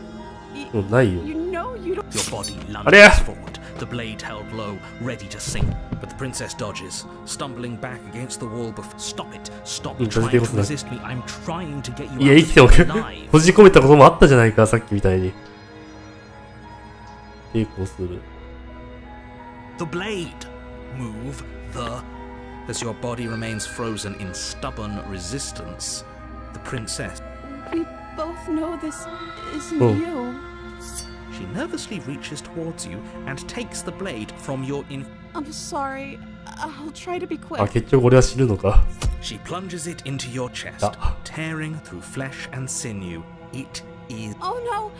Speaker 1: もうないよ。
Speaker 3: You know you don't.
Speaker 2: Your body
Speaker 1: Aria!
Speaker 2: lunges forward, the blade held low, ready to sink. But the princess dodges, stumbling back against the wall before... Stop it. Stop trying to resist me. I'm trying to get you
Speaker 1: いや、
Speaker 2: out
Speaker 1: 生きてお
Speaker 2: of
Speaker 1: く。
Speaker 2: here alive.
Speaker 1: 閉じ込めたこともあったじゃないか、さっきみたいに。抵抗する。
Speaker 2: The blade. Move the... As your body remains frozen in stubborn resistance, the princess...
Speaker 3: We both know this isn't
Speaker 1: Oh.
Speaker 3: you.
Speaker 2: She nervously reaches towards you and takes the blade from your
Speaker 3: I'm sorry. I'll try to be
Speaker 1: あ、
Speaker 3: quick.
Speaker 1: 結局俺は死ぬのか。
Speaker 2: She plunges it into your chest,
Speaker 1: Ah.
Speaker 2: tearing through flesh and sinew. It is...
Speaker 3: Oh no!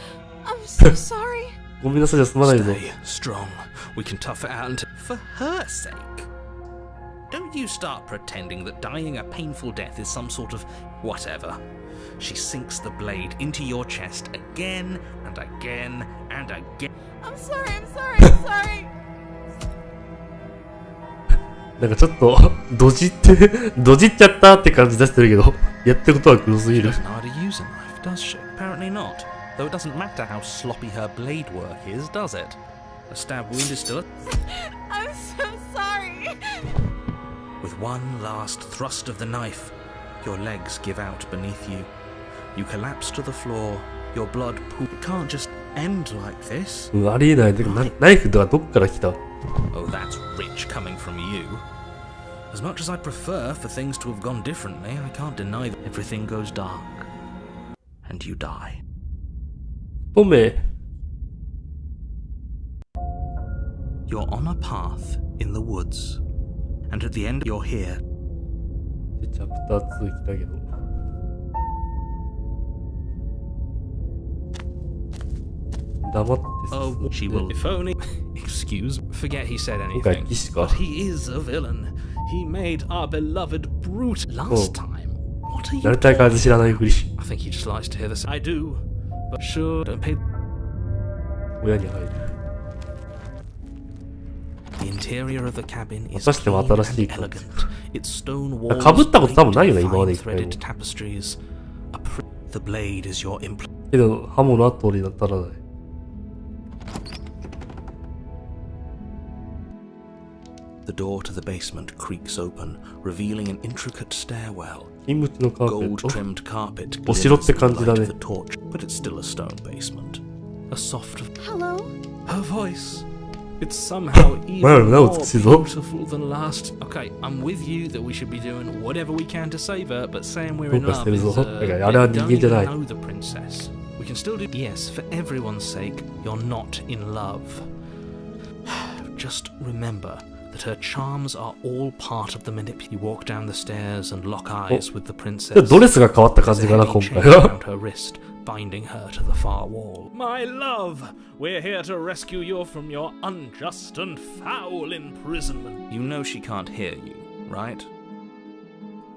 Speaker 3: I'm so sorry.
Speaker 1: ごめんなさいじゃ済まないぞ。
Speaker 2: Stay strong. We can tough it out until... For her sake. Don't you start pretending that dying a painful death is some sort of whatever. She sinks the blade into your chest again and again and again.
Speaker 3: I'm sorry, I'm sorry, I'm sorry.
Speaker 1: なんかちょっと、ドジっちゃったって感じ出してるけど、やってることは黒すぎ
Speaker 2: She
Speaker 1: る。
Speaker 2: doesn't know how to use a knife, does she? Apparently not. Though it doesn't matter how sloppy her blade work is, does it? A stab wound is still a...
Speaker 3: I'm so sorry.
Speaker 2: With one last thrust of the knife, your legs give out beneath you. You collapse to the floor, your blood pool. It can't just end like this.
Speaker 1: ありえない。ナイフとかどっから来た？
Speaker 2: Oh, that's rich coming from you. As much as I prefer for things to have gone differently, I can't deny that everything goes dark. And you die.
Speaker 1: トメ。
Speaker 2: You're on a path in the woods. And at the end, you're here.
Speaker 1: で、チャプター2来たけど。黙って
Speaker 2: Oh, she will. If only. Excuse. Forget he said
Speaker 1: 今回
Speaker 2: anything.
Speaker 1: 騎士か。
Speaker 2: But he is a villain. He made our beloved brute last time. What are
Speaker 1: 慣
Speaker 2: you?
Speaker 1: れたい感じ知らないふり。
Speaker 2: I think he just likes to hear this. I do. But sure, don't pay.
Speaker 1: 親に入る。
Speaker 2: The interior of the cabin is
Speaker 1: またしても
Speaker 2: clean
Speaker 1: 新しい
Speaker 2: and
Speaker 1: 感じ。
Speaker 2: elegant. Its stone walls
Speaker 1: 被ったこと多分ないよね、
Speaker 2: draped
Speaker 1: 今まで
Speaker 2: in
Speaker 1: 一回も。
Speaker 2: fine threaded tapestries. The blade is your implant.
Speaker 1: けど、刃物は通りに当たらない。
Speaker 2: The door to the basement creaks open, revealing an intricate stairwell.
Speaker 1: 金縁のカーペッ
Speaker 2: Gold-trimmed
Speaker 1: ト。
Speaker 2: carpet
Speaker 1: お城って感
Speaker 2: glimmers
Speaker 1: じ
Speaker 2: in
Speaker 1: だ
Speaker 2: the
Speaker 1: ね。
Speaker 2: light of the torch, but it's still a stone basement. A soft...
Speaker 3: Hello?
Speaker 2: Her voice. It's somehow even
Speaker 1: Well, that
Speaker 2: more
Speaker 1: was beautiful.
Speaker 2: beautiful than last. Okay, I'm with you that we should be doing whatever we can to save her, but saying we're in
Speaker 1: どうかし
Speaker 2: love
Speaker 1: てる
Speaker 2: is...
Speaker 1: ぞ。だからあれは
Speaker 2: we
Speaker 1: 人
Speaker 2: don't
Speaker 1: 間じゃ
Speaker 2: even
Speaker 1: ない。
Speaker 2: know the princess. We can still do... Yes, for everyone's sake, you're not in love. Just remember that her charms are all part of the manip. You walk down the stairs and lock eyes with the princess.
Speaker 1: ドレスが変わった感じかな、
Speaker 2: There's a
Speaker 1: 今
Speaker 2: heavy
Speaker 1: 回
Speaker 2: chain
Speaker 1: は。
Speaker 2: around her wrist, binding her to the far wall. My love, we're here to rescue you from your unjust and foul imprisonment. You know she can't hear you, right?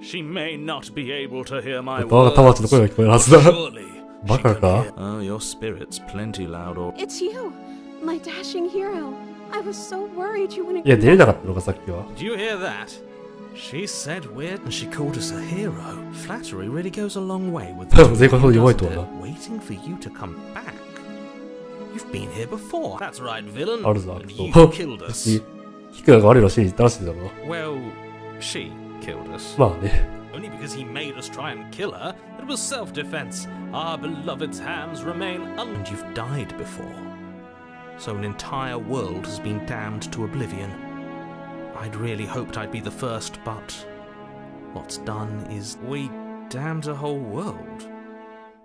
Speaker 2: She may not be able to hear my
Speaker 1: 我が魂の声が聞こえるはずだ。
Speaker 2: Surely
Speaker 1: バカか？
Speaker 2: Oh, your spirit's plenty loud or...
Speaker 3: It's you, my dashing hero. I was so worried you wouldn't
Speaker 1: いや、
Speaker 3: come
Speaker 1: 出れな
Speaker 3: back.
Speaker 1: かったのか、さっきは。
Speaker 2: Did you hear that? She said weird and she called us a hero. Flattery really goes a long way with
Speaker 1: 全国の弱いとはな。
Speaker 2: waiting for you to come back. You've been here before. That's right, villain.
Speaker 1: あるぞ、
Speaker 2: And
Speaker 1: そう
Speaker 2: you killed us.
Speaker 1: キクラが我らを信じたらしいだろう。
Speaker 2: Well, she killed us.
Speaker 1: まあね。
Speaker 2: Only because he made us try and kill her. It was self-defense. Our beloved's hands remain and you've died before. So an entire world has been damned to oblivion. I'd really hoped I'd be the first, but what's done is we damned a whole world.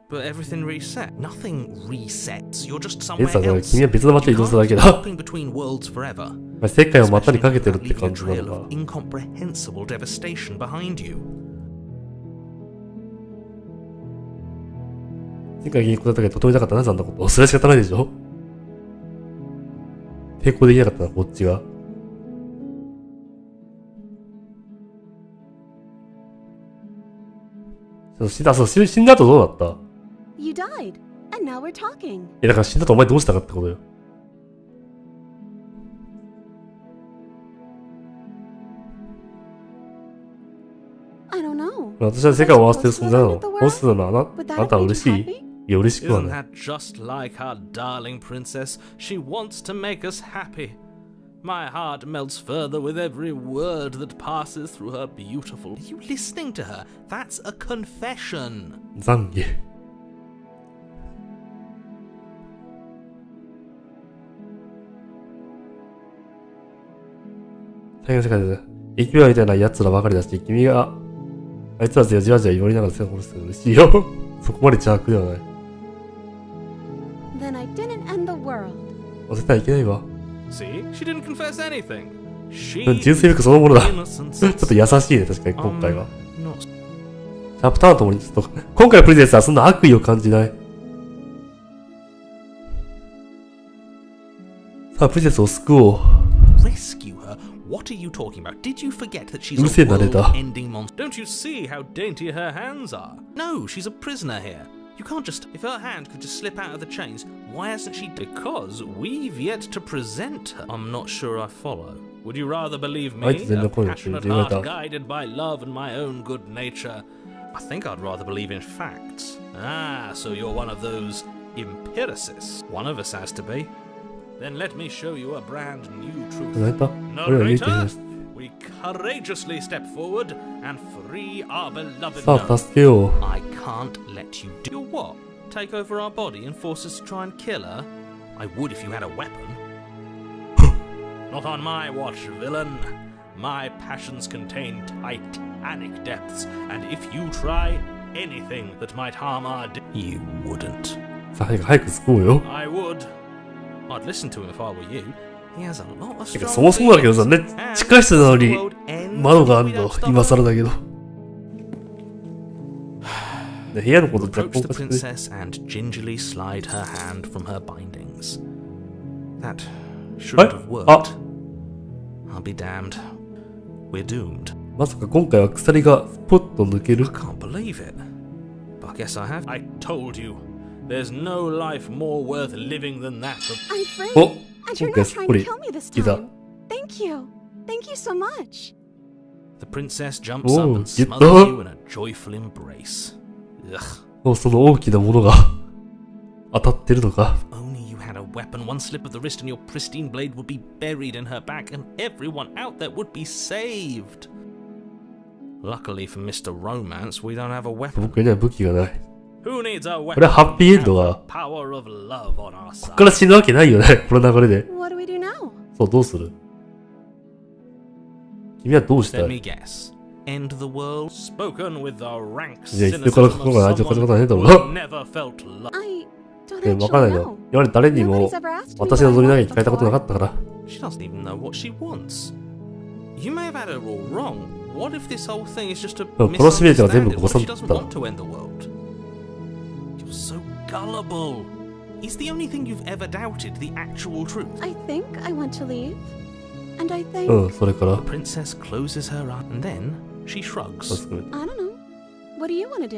Speaker 2: But everything reset. Nothing resets. You're just
Speaker 1: え、
Speaker 2: somewhere
Speaker 1: さ、
Speaker 2: else.
Speaker 1: 君は別の場所に移動するだけ
Speaker 2: You
Speaker 1: だ。
Speaker 2: can't keep hopping between worlds forever.
Speaker 1: 世界を股にかけてるって
Speaker 2: Leaving a
Speaker 1: 感じな
Speaker 2: trail
Speaker 1: の
Speaker 2: of
Speaker 1: か。
Speaker 2: incomprehensible devastation behind you.
Speaker 1: 前回銀行だったけど、とても痛かったな、そんなこと。それは仕方ないでしょ。抵抗できなかったな、こっちが。そう、死んだ後どうなった？
Speaker 3: You died, and now we're talking.
Speaker 1: だから死んだとお前どうしたかってことよ。
Speaker 3: I don't know.
Speaker 1: 私は世界を回してる存在なの。こうするのはあなたは嬉しい？いや、嬉しくは
Speaker 2: Isn't
Speaker 1: ない。
Speaker 2: that just like our darling princess? She wants to make us happy. My heart melts further with every word that passes through her beautiful... Are you listening to her? That's a confession.
Speaker 1: 懺悔。最後の世界で、生き物みたいな奴らばかりだし、君が、あいつらじわじわ祈りながら背を殺すの嬉しいよ。そこまで邪悪ではない。
Speaker 3: Then I didn't end the world.
Speaker 1: 忘れてはいけないわ。
Speaker 2: See? She didn't confess anything. She...
Speaker 1: 純粋力そのものだ。ちょ
Speaker 2: innocence.
Speaker 1: っと優しいね、確かに今回は。
Speaker 2: Not...
Speaker 1: チャプターのともにちょっと、今回のプレゼンスはそんな悪意を感じない。さあ、プリンセスを救おう。
Speaker 5: Rescue her? What are you talking about? Did you forget that she's
Speaker 1: うるせえな、レーター。
Speaker 5: world-ending monster? Don't you see how dainty her hands are? No, she's a prisoner here. You can't just... If her hand could just slip out of the chains, why hasn't she... Because we've yet to present her. I'm not sure I follow. Would you rather believe me, a passionate heart guided by love and my own good nature? I think I'd rather believe in facts. Ah, so you're one of those empiricists. One of us has to be. Then let me show you a brand new truth. Narrator, we courageously step forward and free our beloved
Speaker 1: さあ、助けよう。
Speaker 5: I can't let you do what? Take over our body and force us to try and kill her? I would if you had a weapon. Not on my watch, villain. My passions contain titanic depths, and if you try anything that might harm our you wouldn't.
Speaker 1: さあ、早く救おうよ。
Speaker 5: I would. I'd listen to him if I were you. He has a lot of
Speaker 1: てか
Speaker 5: strong
Speaker 1: そもそもだけどさ、ね、地下室なのに窓があるの今更だけど。部屋のこと若干
Speaker 5: approached the
Speaker 1: おかしくね。
Speaker 5: princess and gingerly slide her hand from her bindings. That
Speaker 1: はい
Speaker 5: shouldn't have worked.
Speaker 1: あ、
Speaker 5: I'll be damned. We're doomed.
Speaker 1: まさか今回は鎖がポッと抜ける。
Speaker 5: I can't believe it. But I guess I have. I told you. There's no life more worth living than that of...
Speaker 3: I'm free.
Speaker 1: お、
Speaker 3: And you're
Speaker 1: 今回
Speaker 3: not
Speaker 1: すっ
Speaker 3: trying
Speaker 1: ぽ
Speaker 3: to
Speaker 1: り
Speaker 3: kill me this
Speaker 1: いた。
Speaker 3: time. Thank you. Thank you so much.
Speaker 5: The princess jumps up
Speaker 1: Oh,
Speaker 5: and
Speaker 1: get
Speaker 5: smothers
Speaker 1: up.
Speaker 5: you in a joyful embrace. Ugh.
Speaker 1: もうその大きなものが当たってるのか。
Speaker 5: Only you had a weapon, one slip of the wrist and your pristine blade would be buried in her back and everyone out there would be saved. Luckily for Mr. Romance, we don't have a weapon.
Speaker 1: 僕には武器がない。
Speaker 5: Who needs a
Speaker 1: これ
Speaker 5: weapon?
Speaker 1: はハッピーエンド
Speaker 5: We
Speaker 1: が
Speaker 5: have the power of love on our
Speaker 1: こっ
Speaker 5: side.
Speaker 1: から死ぬわけないよね。この流れで。
Speaker 3: What do we do now?
Speaker 1: そう、どうする？君はどうした
Speaker 5: Let
Speaker 1: い？
Speaker 5: me guess. End the world? Spoken with the rank
Speaker 1: いや、言ってから
Speaker 5: cynicism
Speaker 1: ここが
Speaker 5: of
Speaker 1: 相手方
Speaker 5: someone
Speaker 1: がねえだろう
Speaker 5: who
Speaker 1: な。
Speaker 5: never felt love.
Speaker 3: I don't
Speaker 1: でもわからない
Speaker 3: actually
Speaker 1: よ
Speaker 3: know.。
Speaker 1: 今まで誰にも
Speaker 3: Nobody's ever asked me
Speaker 1: 私の
Speaker 3: what
Speaker 1: 望み
Speaker 3: I
Speaker 1: だけ聞かれたことなか
Speaker 3: wanted
Speaker 1: ったから。
Speaker 5: She doesn't even know what she wants. You may have had her all wrong. What if this whole thing is just a
Speaker 1: でも殺し命令は全部
Speaker 5: misunderstanding?
Speaker 1: 誤
Speaker 5: What
Speaker 1: 算
Speaker 5: if
Speaker 1: だ
Speaker 5: she
Speaker 1: っ
Speaker 5: doesn't
Speaker 1: た。
Speaker 5: want to end the world? You're so gullible. Is the only thing you've ever doubted the actual truth?
Speaker 3: I think I want to leave. And I think
Speaker 1: うん、それから。
Speaker 5: The princess closes her up and then she
Speaker 1: あ
Speaker 5: shrugs.
Speaker 1: すごい
Speaker 3: I don't know. What do you want to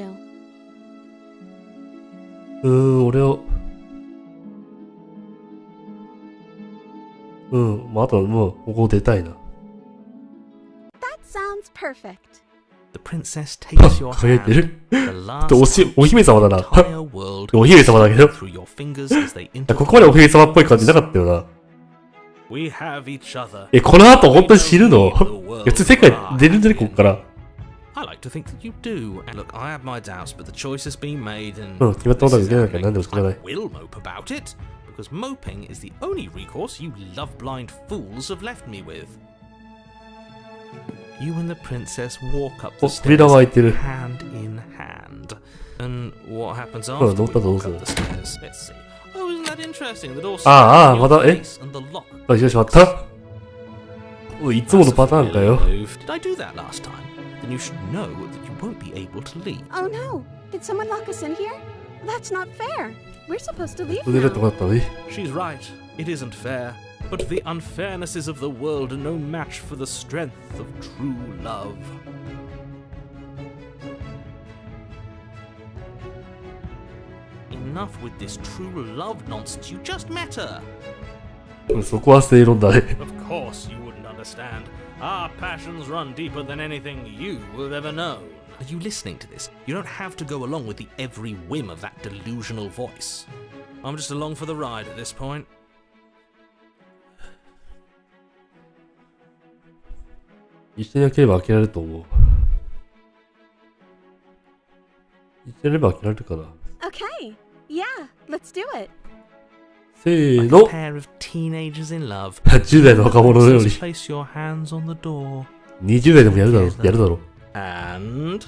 Speaker 3: do?
Speaker 1: 俺を。まあ、あとはもう、ここ出たいな。
Speaker 3: That sounds perfect.
Speaker 5: The princess takes your
Speaker 1: 輝いて
Speaker 5: hand.
Speaker 1: る。
Speaker 5: The
Speaker 1: で
Speaker 5: last
Speaker 1: お姫様だな。
Speaker 5: entire world
Speaker 1: お姫様だけど。
Speaker 5: through your fingers as they
Speaker 1: ここまでお姫様っぽい感じなかったよな。
Speaker 5: We have each other.
Speaker 1: この後本当に死ぬの？普通世界出るんじゃねこっから。
Speaker 5: I like to think that you do. And look, I have my doubts, but the choice has been made and
Speaker 1: 決まったことは
Speaker 5: this
Speaker 1: で
Speaker 5: is
Speaker 1: きないから
Speaker 5: happening.
Speaker 1: 何でも仕方な
Speaker 5: I
Speaker 1: い。
Speaker 5: will mope about it, because moping is the only recourse you love-blind fools have left me with. You and the princess walk up the
Speaker 1: 扉が開い
Speaker 5: stairs
Speaker 1: てる。
Speaker 5: hand in hand. And what happens
Speaker 1: 乗
Speaker 5: after
Speaker 1: った
Speaker 5: we
Speaker 1: とどう
Speaker 5: walk
Speaker 1: する？
Speaker 5: up the stairs? Let's see. Oh, isn't that interesting? The door
Speaker 1: ああ、
Speaker 5: slams in
Speaker 1: ま
Speaker 5: your
Speaker 1: た、
Speaker 5: face and the lock
Speaker 1: あ、してしまった。いつものパターンかよ。
Speaker 5: Did I do that last time? Then you should know that you won't be able to leave.
Speaker 3: Oh no. Did someone lock us in here? That's not fair. We're supposed to leave
Speaker 1: 出るってこ
Speaker 3: now.
Speaker 1: とだったのに。
Speaker 5: She's right. It isn't fair. But the unfairnesses of the world are no match for the strength of true love. Enough with this true love nonsense. You just met her.
Speaker 1: そこは正論だね。
Speaker 5: Of course you wouldn't understand. Our passions run deeper than anything you have ever known. Are you listening to this? You don't have to go along with the every whim of that delusional voice. I'm just along for the ride at this point.
Speaker 1: 一緒に開ければ開けられると思う。一緒にやれば開けられるかな。
Speaker 3: Okay. Yeah, let's do it.
Speaker 1: せー
Speaker 5: Like
Speaker 1: の
Speaker 5: a。pair of teenagers in love.
Speaker 1: 10代の若者のように。
Speaker 5: Place your hands on the door.
Speaker 1: 20代でもやるだろう。やるだろう。
Speaker 5: And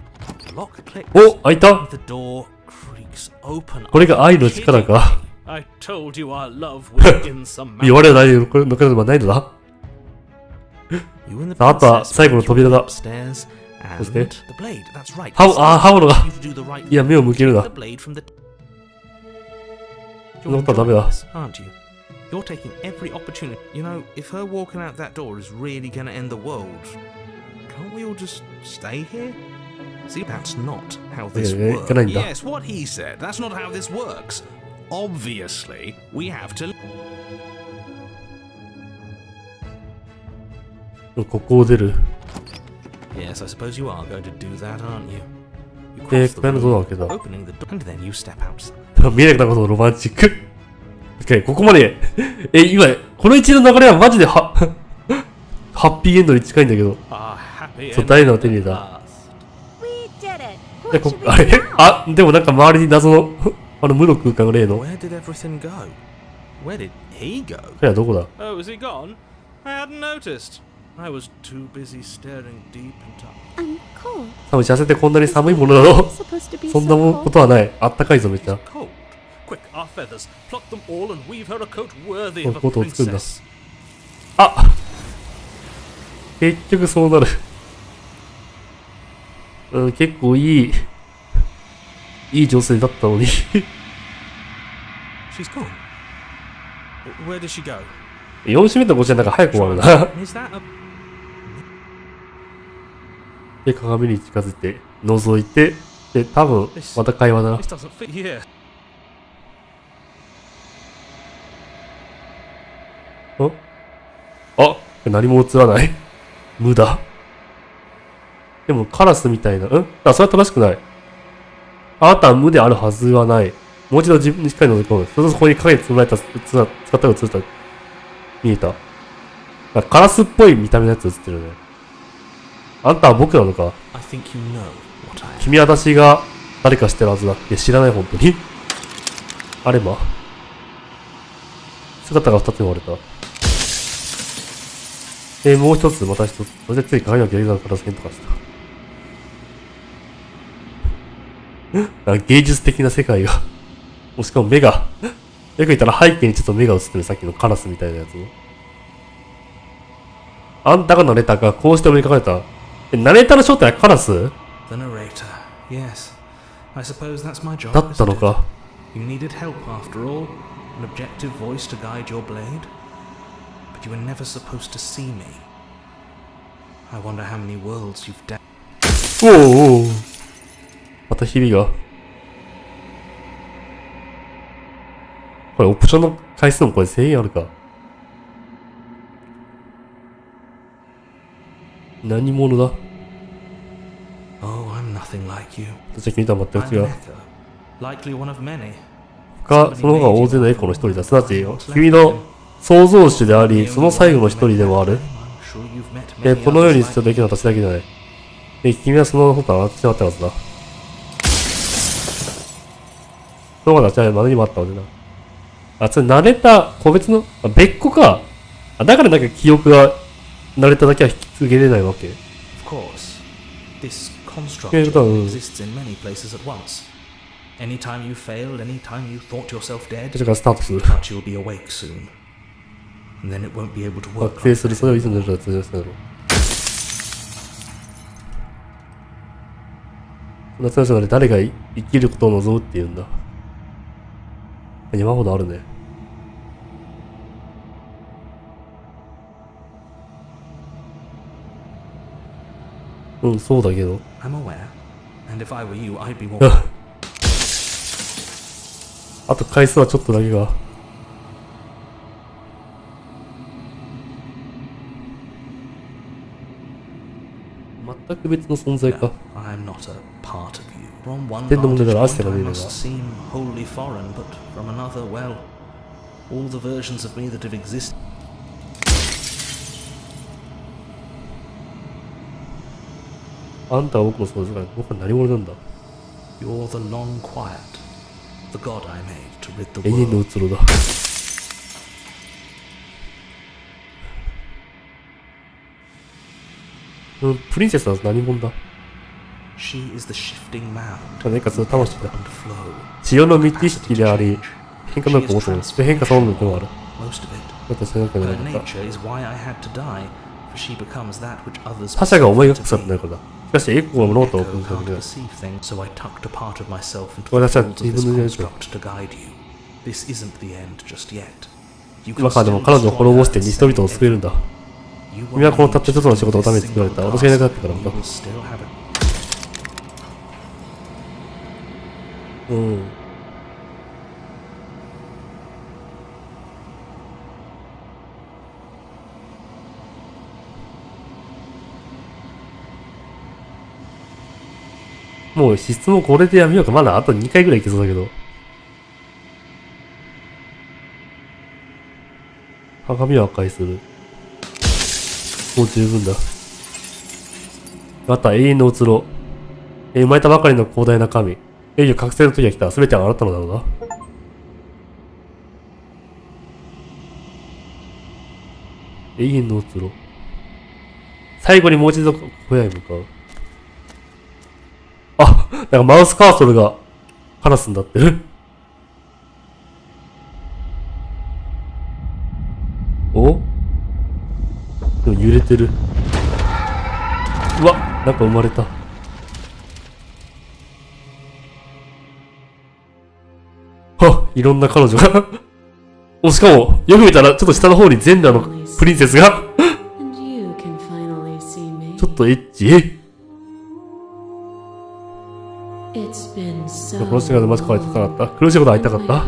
Speaker 5: lock clicks.
Speaker 1: お、開いた。
Speaker 5: The door creaks open.
Speaker 1: これが愛の力か。
Speaker 5: I told you our love was insurmountable.
Speaker 1: 言われないよ。これの方はないのだ。
Speaker 5: You and the
Speaker 1: さあ、あとは
Speaker 5: princess
Speaker 1: 最後の扉だ。
Speaker 5: upstairs
Speaker 1: そ
Speaker 5: and
Speaker 1: して
Speaker 5: the blade. That's right.
Speaker 1: 刃物が。
Speaker 5: You to do the right
Speaker 1: いや、目を向ける
Speaker 5: the
Speaker 1: な。
Speaker 5: blade from the
Speaker 1: そんなことはダメだ。
Speaker 5: aren't you? You're taking every opportunity. You know, if her walking out that door is really gonna end the world, can't we all just stay here? See, that's not how this works. Yes, what he said. That's not how this works. Obviously, we have to.
Speaker 1: ここを出る。
Speaker 5: Yes, I suppose you are going to do that, aren't you?
Speaker 1: これのドア開けた。
Speaker 5: Opening the door, and then you step outside.
Speaker 1: 見えなくなることロマンチック。ここまで。今、この一連の流れはマジでハッピーエンドに近いんだけど。そう、ダイナの手に入れた。あれでもなんか周りに謎の無の空間が例の。
Speaker 5: Where did everything go? Where did he go?
Speaker 1: 彼はどこだ
Speaker 5: Oh, is he gone? I hadn't noticed. I was too busy staring deep into.
Speaker 4: I'm cold.
Speaker 1: 多分、痩せてこんなに寒いものなのそんなことはない。あったかいぞ、めっちゃ。
Speaker 5: Cold. Quick, our feathers. Pluck them all and weave her a coat worthy of a
Speaker 1: コートを作るんだ。
Speaker 5: princess.
Speaker 1: あ結局そうなる。結構いい女性だったのに。
Speaker 5: She's gone. Where did she go?
Speaker 1: 4週目と5週はなんか早く終わるな。
Speaker 5: Is that a...
Speaker 1: で、鏡に近づいて、覗いて、で、多分、また会話だな。
Speaker 5: This doesn't fit here.
Speaker 1: 何も映らない。無駄。でも、カラスみたいな。それは正しくない。あなたは無であるはずはない。もう一度自分にしっかり覗き込む。それとそこに影に積まれた、使ったが映った。見えた。カラスっぽい見た目のやつ映ってるね。あんたは僕なのか。君は私が誰か知ってるはずだ。いや、知らない、本当に。あれば。姿が2つに割れた。もう一つ、また一つ。それでつい鏡のゲリラの片付けとかした。芸術的な世界が。しかも目が。よく言ったら背景にちょっと目が映ってる、さっきのカラスみたいなやつ。あんたがナレーターか、こうして俺に書かれた。ナレーターの正体はカラス？だったのか。
Speaker 5: You needed help after all, an objective voice to guide your blade. But you were never supposed to see me. I wonder how many worlds you've done.
Speaker 1: おお。また日々が。これオプションの回数もこれ制限あるか。何者だ？
Speaker 5: Oh, I'm nothing like you.
Speaker 1: じゃあ君とは全く違う。
Speaker 5: Likely one of many.
Speaker 1: その方が大勢のエコの一人だ。すなわち、君の創造主であり、その最後の一人でもある。このように必要できるのは私だけじゃない。君はそのことは私だったはずだ。そうかだ、じゃあ何にもあったわけだ。それ慣れた個別の、別個か。だからなんか記憶が慣れただけは引き継げれないわけ。
Speaker 5: This construct exists in many places at once. Anytime you failed, anytime you thought yourself dead, but you'll be awake soon. And then it won't be able to work.
Speaker 1: 覚醒する、それをいつの時代通用するだろう。夏の人が誰が生きることを望むって言うんだ。山ほどあるね。そうだけど。あと回数はちょっとだけが。全く別の存在か。天の問題なら汗が見えるが。あんたは僕の存在だから僕は何者なんだ。永遠のうつろだ。プリンセスは何者だ。何かその魂だ。潮の満ち引きであり、変化能力を持つもの。変化そのものでもある。私の中で何か。他者が思い描くさとなるからだ。しかし、エコーのノートを組み立てる。私は自分のやりと。今からでも彼女を滅ぼして人々を救えるんだ。君はこのたった一つの仕事のために作られた。私がいなくなってからもだ。うん。もう質もこれでやめようか。まだあと2回ぐらいいけそうだけど。鏡を破壊する。もう十分だ。また永遠のうつろ。生まれたばかりの広大な神。いよいよ覚醒の時が来た。すべてはあなたのだろうな。永遠のうつろ。最後にもう一度小屋へ向かう。あ、なんかマウスカーソルがカラスになってる。お？でも揺れてる。うわ、なんか生まれた。はっ、いろんな彼女が。お、しかも、よく見たら、ちょっと下の方に全裸のプリンセスが。ちょっとエッチ。この人がマジ可愛いかった。苦しいこと会いたかった。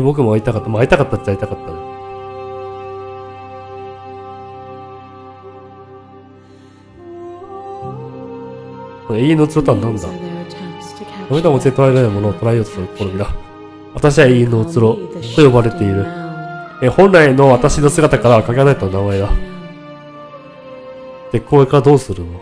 Speaker 1: 僕も会いたかった。まあ、会いたかったっちゃ会いたかったね。永遠のうつろとは何だ？ダメだも手に捉えられないものを捉えようとする試みだ。私は永遠のうつろと呼ばれている。本来の私の姿からはかけ離れた名前だ。で、これからどうするの？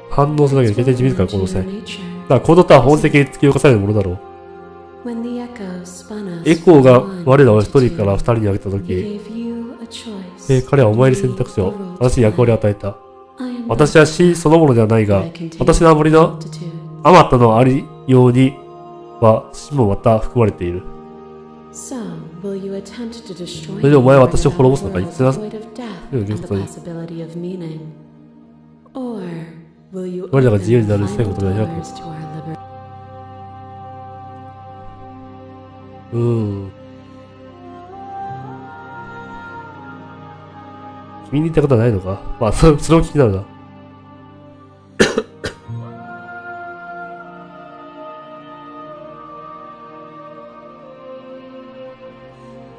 Speaker 1: 反応するだけで決定自ら行動せん。だから行動とは本質的に突き動かされるものだろう。エコーが我らを一人から二人に挙げたとき、彼はお前に選択肢を、私に役割を与えた。私は死そのものではないが、私の守りのあまたのありようには死もまた含まれている。それでお前は私を滅ぼすのか？いつなすことに。我らが自由になる最後とでは開く。君に言ったことはないのか？まあ、それも気になるな。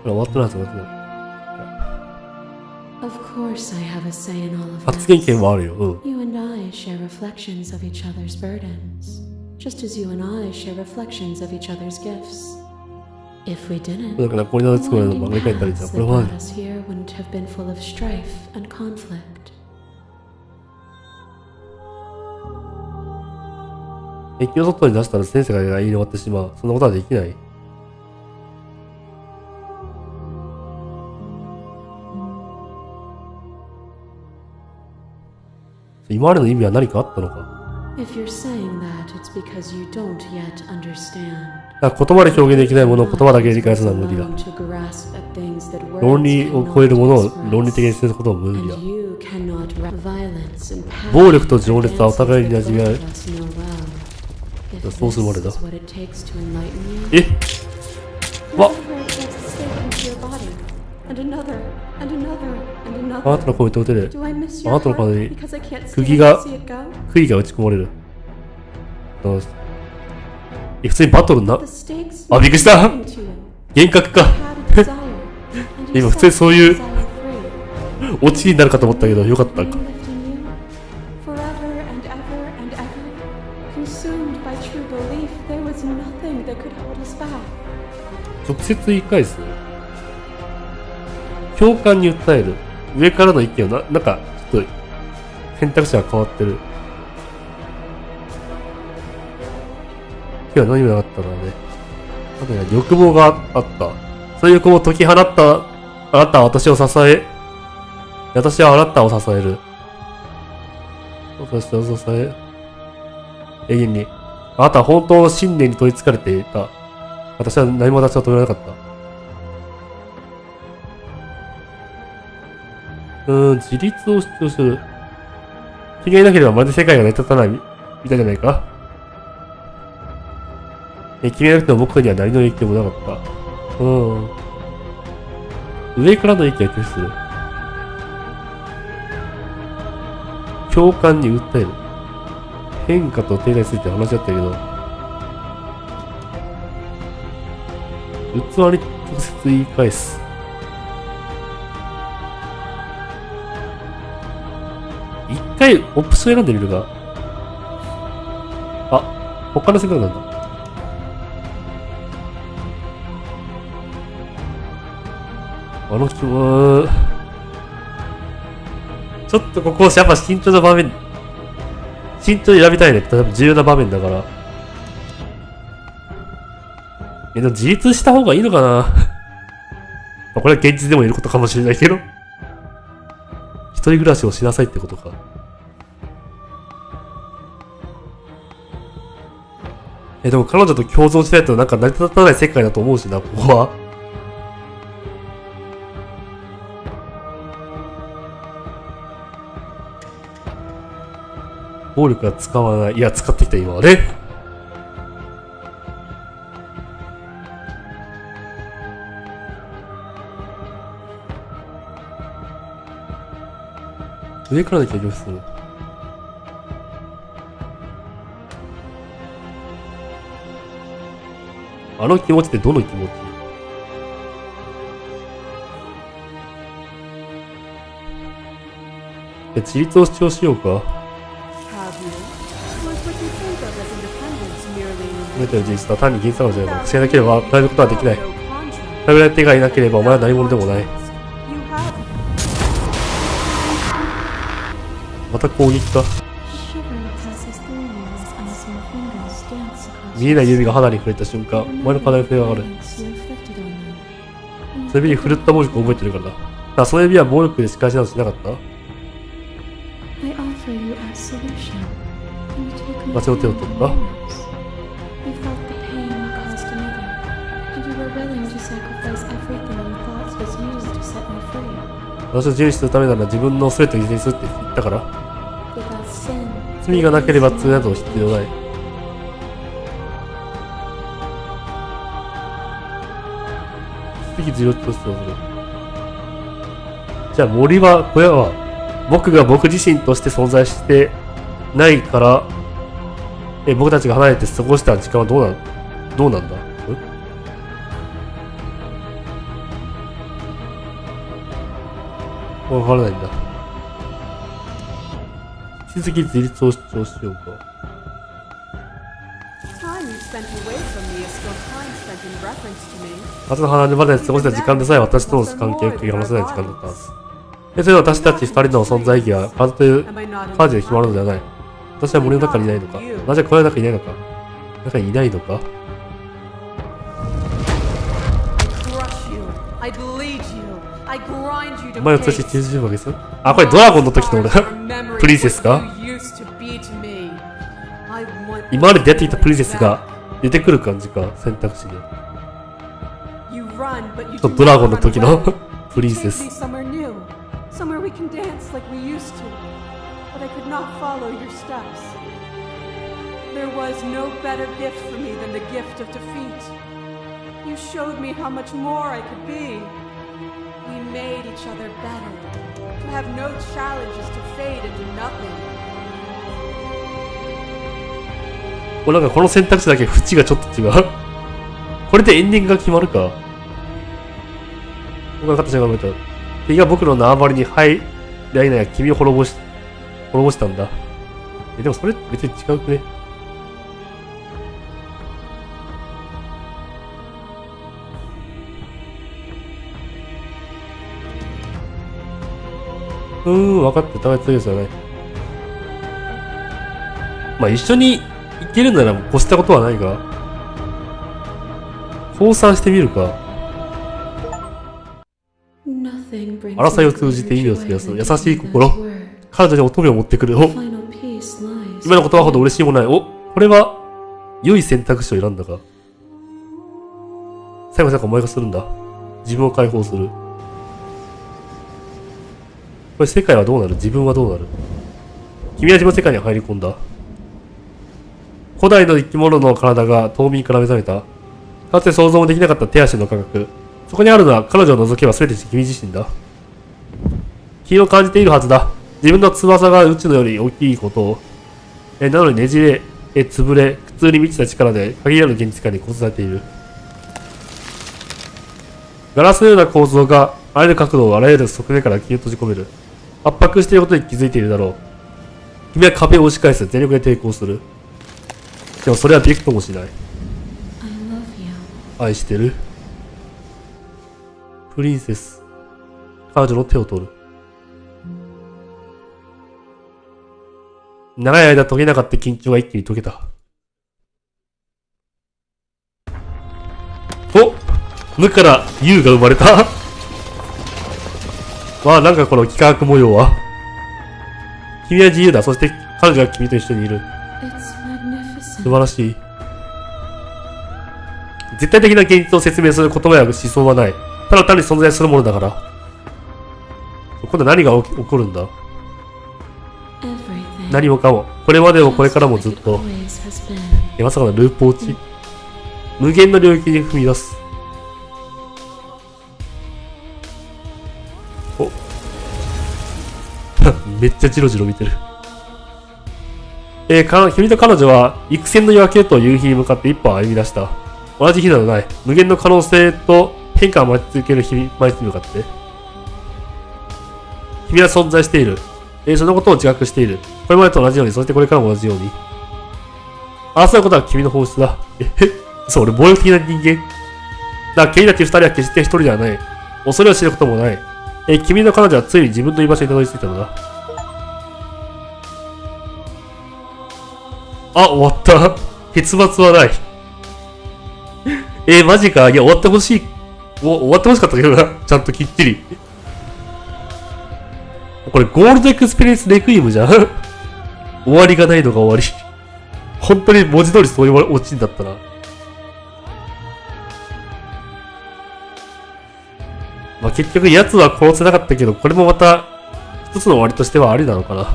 Speaker 1: 終わってないぞ、発言権はあるよ。うん。だからこれで作るのばかり書いたりじゃん。これは駅を外に出したら先生が言い終わってしまう。そんなことはできない。今までの意味は何かあったのか？だから言葉で表現できないものを言葉だけで理解するのは無理だ。論理を超えるものを論理的にすることも無理だ。暴力と情熱はお互いに馴染み合う。そうするまでだ。え？わっ！あなたの声と手で、あなたの体に釘が打ち込まれる。普通にバトルな。あ、びっくりした。幻覚か。今普通にそういうオチになるかと思ったけど、よかったか。直接言い返す。共感に訴える。上からの意見をなんか、ちょっと、選択肢が変わってる。今日は何もなかったのはね。なんか欲望があった。そういう欲望を解き放った、あなたは私を支え、私はあなたを支える。私を支え、永遠に。あなたは本当の信念に取り憑かれていた。私は何も私は止められなかった。自立を主張する。君がいなければまるで世界が成り立たないみたいじゃないか。君がいなくても僕には何の影響もなかった。上からの影響を拒否する。共感に訴える。変化と停滞について話し合ったけど、器に直接言い返す。一回オプション選んでみるが。あ、他の選択なんだ。あの人は、ちょっとここやっぱ慎重な場面、慎重に選びたいね。多分重要な場面だから。でも自立した方がいいのかなこれは現実でもいることかもしれないけど。一人暮らしをしなさいってことか。でも彼女と共存しないとなんか成り立たない世界だと思うしな、ここは。暴力は使わない。いや、使ってきた今はね。上からだけ拒否する。あの気持ちってどの気持ち？自立を主張しようか。全ての事実は単に銀さがじゃないか。教えなければ変えることはできない。頼られ手がいなければお前は何者でもない。また攻撃か。見えない指が肌に触れた瞬間、お前の体に触れ上がる。その指に振るった暴力を覚えてるからだ。その指は暴力で仕返しなどしなかった？間違ってを取った？私を自由にするためなら自分の全てを犠牲にするって言ったから。罪がなければ罪など必要ない。次自由と主張する。じゃあ森は、小屋は、僕が僕自身として存在してないから、僕たちが離れて過ごした時間はどうなんだ？わからないんだ。引き続き自立を主張しようか。夏の離れ離れで過ごした時間でさえ私との関係を切り離せない時間だったはず。それは私たち二人の存在意義は数という数で決まるのではない。私は森の中にいないのか？なぜ小屋の中にいないのか？中にいないのか？お前を通して90分です。あ、これドラゴンの時の俺プリンセスか？今まで出会っていたプリンセスが出てくる感じか、選択肢で。ドラゴンの時のプリンセス。
Speaker 4: We made each other better, to have no challenges to fade into nothing.
Speaker 1: これなんかこの選択肢だけ縁がちょっと違う。これでエンディングが決まるか。僕が形が見た。敵が僕の縄張りに入り合いなや君を滅ぼしたんだ。でもそれ別に違うくね。分かって、互い強いですよね。まあ一緒に行けるなら越したことはないが、降参してみるか。争いを通じて意味を付け出す優しい心。彼女に乙女を持ってくる。お、今の言葉ほど嬉しいもない。お、これは良い選択肢を選んだか。最後になんかお前がするんだ。自分を解放する。これ世界はどうなる？自分はどうなる？君は自分の世界に入り込んだ。古代の生き物の体が冬眠から目覚めた。かつて想像もできなかった手足の感覚。そこにあるのは彼女を除けば全て君自身だ。気を感じているはずだ。自分の翼が宇宙のより大きいことを。なのにねじれ、潰れ、苦痛に満ちた力で限られる現実界に構成されている。ガラスのような構造があらゆる角度をあらゆる側面から気を閉じ込める。圧迫していることに気づいているだろう。君は壁を押し返す。全力で抵抗する。でもそれはびくともしない。愛してる。プリンセス。彼女の手を取る。長い間解けなかった緊張が一気に解けた。お！無から優が生まれた。わあ、なんかこの幾何学模様は。君は自由だ。そして彼女は君と一緒にいる。素晴らしい。絶対的な現実を説明する言葉や思想はない。ただ単に存在するものだから。今度何が起こるんだ？何もかも。これまでもこれからもずっと。まさかのループ落ち？無限の領域に踏み出す。おめっちゃジロジロ見てる。君と彼女は幾千の夜明けと夕日に向かって一歩歩み出した。同じ日などない。無限の可能性と変化を待ち続ける毎日に向かって。君は存在している。そのことを自覚している。これまでと同じように、そしてこれからも同じように。争うことは君の本質だ。そう、俺暴力的な人間。だが君たち二人は決して一人ではない。恐れを知ることもない。君の彼女はついに自分の居場所にたどり着いたのだ。あ、終わった。結末はない。マジか。いや、終わってほしい。終わってほしかったけどな。ちゃんときっちり。これ、ゴールドエクスペリエンスレクイエムじゃん。終わりがないのが終わり。本当に文字通りそういうオチんだったな。まあ、結局、奴は殺せなかったけど、これもまた、一つの終わりとしてはありなのかな。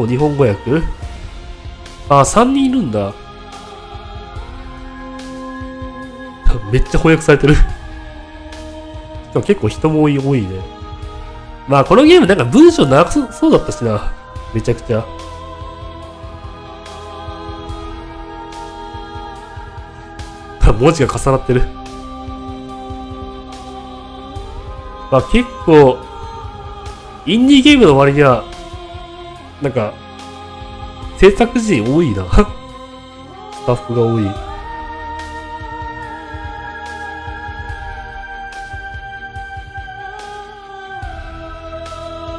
Speaker 1: 日本語訳？あ、3人いるんだ。めっちゃ翻訳されてる。しかも結構人も多いね。まあこのゲームなんか文章長そうだったしな。めちゃくちゃ。文字が重なってる。まあ結構、インディーゲームの割には、なんか、制作陣多いな。スタッフが多い。ま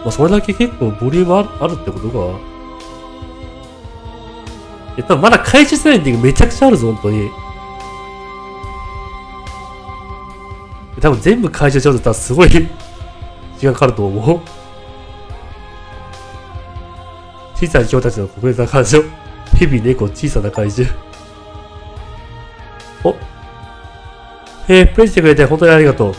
Speaker 1: あ、それだけ結構ボリュームあるってことか。多分まだ開始してないんでめちゃくちゃあるぞ、本当に。多分全部開始しちゃうとすごい時間かかると思う。小さな人たちの国別な感情。ヘビ、猫、小さな怪獣。お。プレイしてくれて本当にありがとう。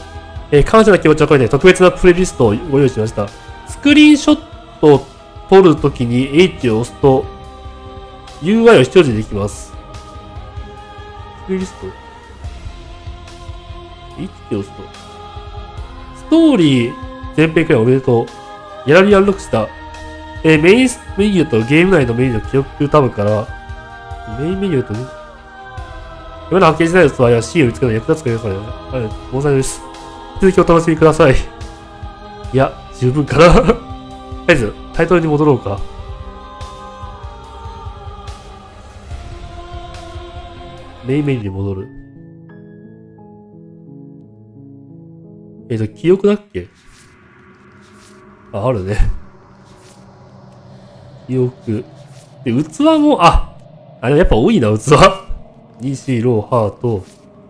Speaker 1: 彼女の気持ちを込めて特別なプレイリストをご用意しました。スクリーンショットを撮るときに H を押すと UI を視聴時できます。プレイリスト H を押すとストーリー全編くらいおめでとう。ギャラリーアンロックした。メインメニューとゲーム内のメニューの記憶タブからメインメニューとね。今の発見しない器やシーンを見つけるのに役立つかよからね。申し訳です。続きをお楽しみください。いや、十分かな。とりあえず、タイトルに戻ろうか。メインメニューに戻る。記憶だっけ？あるね。記憶。で、器も、でもやっぱ多いな、器。2、4、ロー、ハート。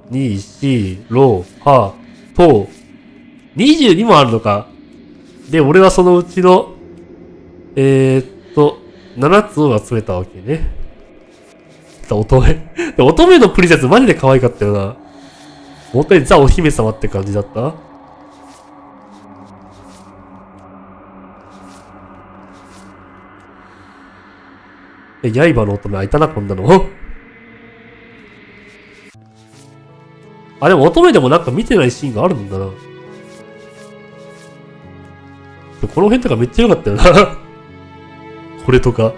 Speaker 1: 2、4、ロー、ハート。22もあるのか。で、俺はそのうちの、7つを集めたわけね。乙女。乙女のプリンセスマジで可愛かったよな。本当にザお姫様って感じだった？刃の乙女開いたな、こんなの。あ、でも乙女でもなんか見てないシーンがあるんだな。この辺とかめっちゃ良かったよな。これとか。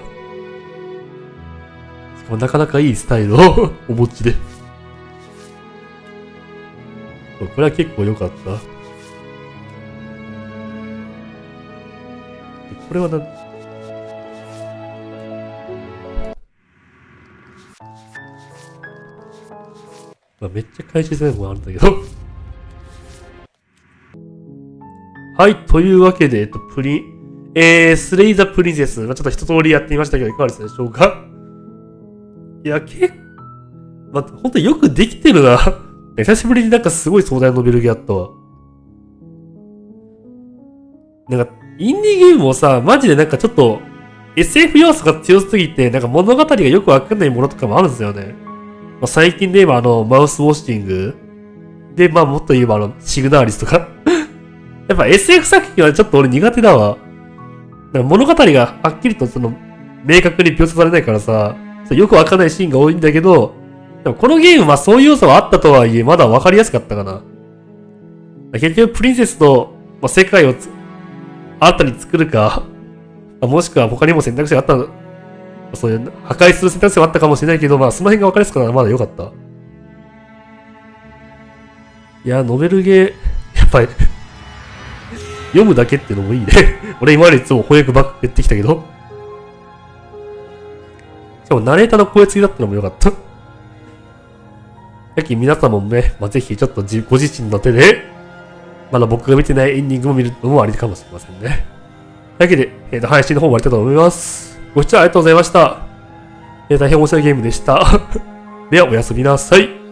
Speaker 1: しかもなかなかいいスタイルをお持ちで。これは結構良かった。これはまあ、めっちゃ回収せないもんあるんだけど。はい、というわけで、スレイザプリンセス、ちょっと一通りやってみましたけど、いかがでしたでしょうか？いや、ほんとよくできてるな。久しぶりになんかすごい壮大なノベルゲーあったわ。なんか、インディーゲームもさ、マジでなんかちょっと、SF 要素が強すぎて、なんか物語がよくわかんないものとかもあるんですよね。まあ、最近で言えばマウスウォッシング。で、まあもっと言えばシグナーリスとか。やっぱ SF 作品はちょっと俺苦手だわ。なんか物語がはっきりと明確に描写されないからさ、よくわかんないシーンが多いんだけど、でもこのゲームはそういう要素はあったとはいえ、まだわかりやすかったかな。結局プリンセスと、世界を新たに作るか、もしくは他にも選択肢があったの、そういう破壊する選択肢はあったかもしれないけど、その辺がわかりやすくならまだ良かった。いや、ノベルゲー、やっぱり読むだけっていうのもいいね。俺今までいつも翻訳ばっかやってきたけど。しかもナレーターの声付きだったのも良かった。やき皆さんもね、ぜひちょっとご自身の手で、まだ僕が見てないエンディングも見るのもありかもしれませんね。というわけで、配信の方も終わりたいと思います。ご視聴ありがとうございました。大変面白いゲームでした。では、おやすみなさい。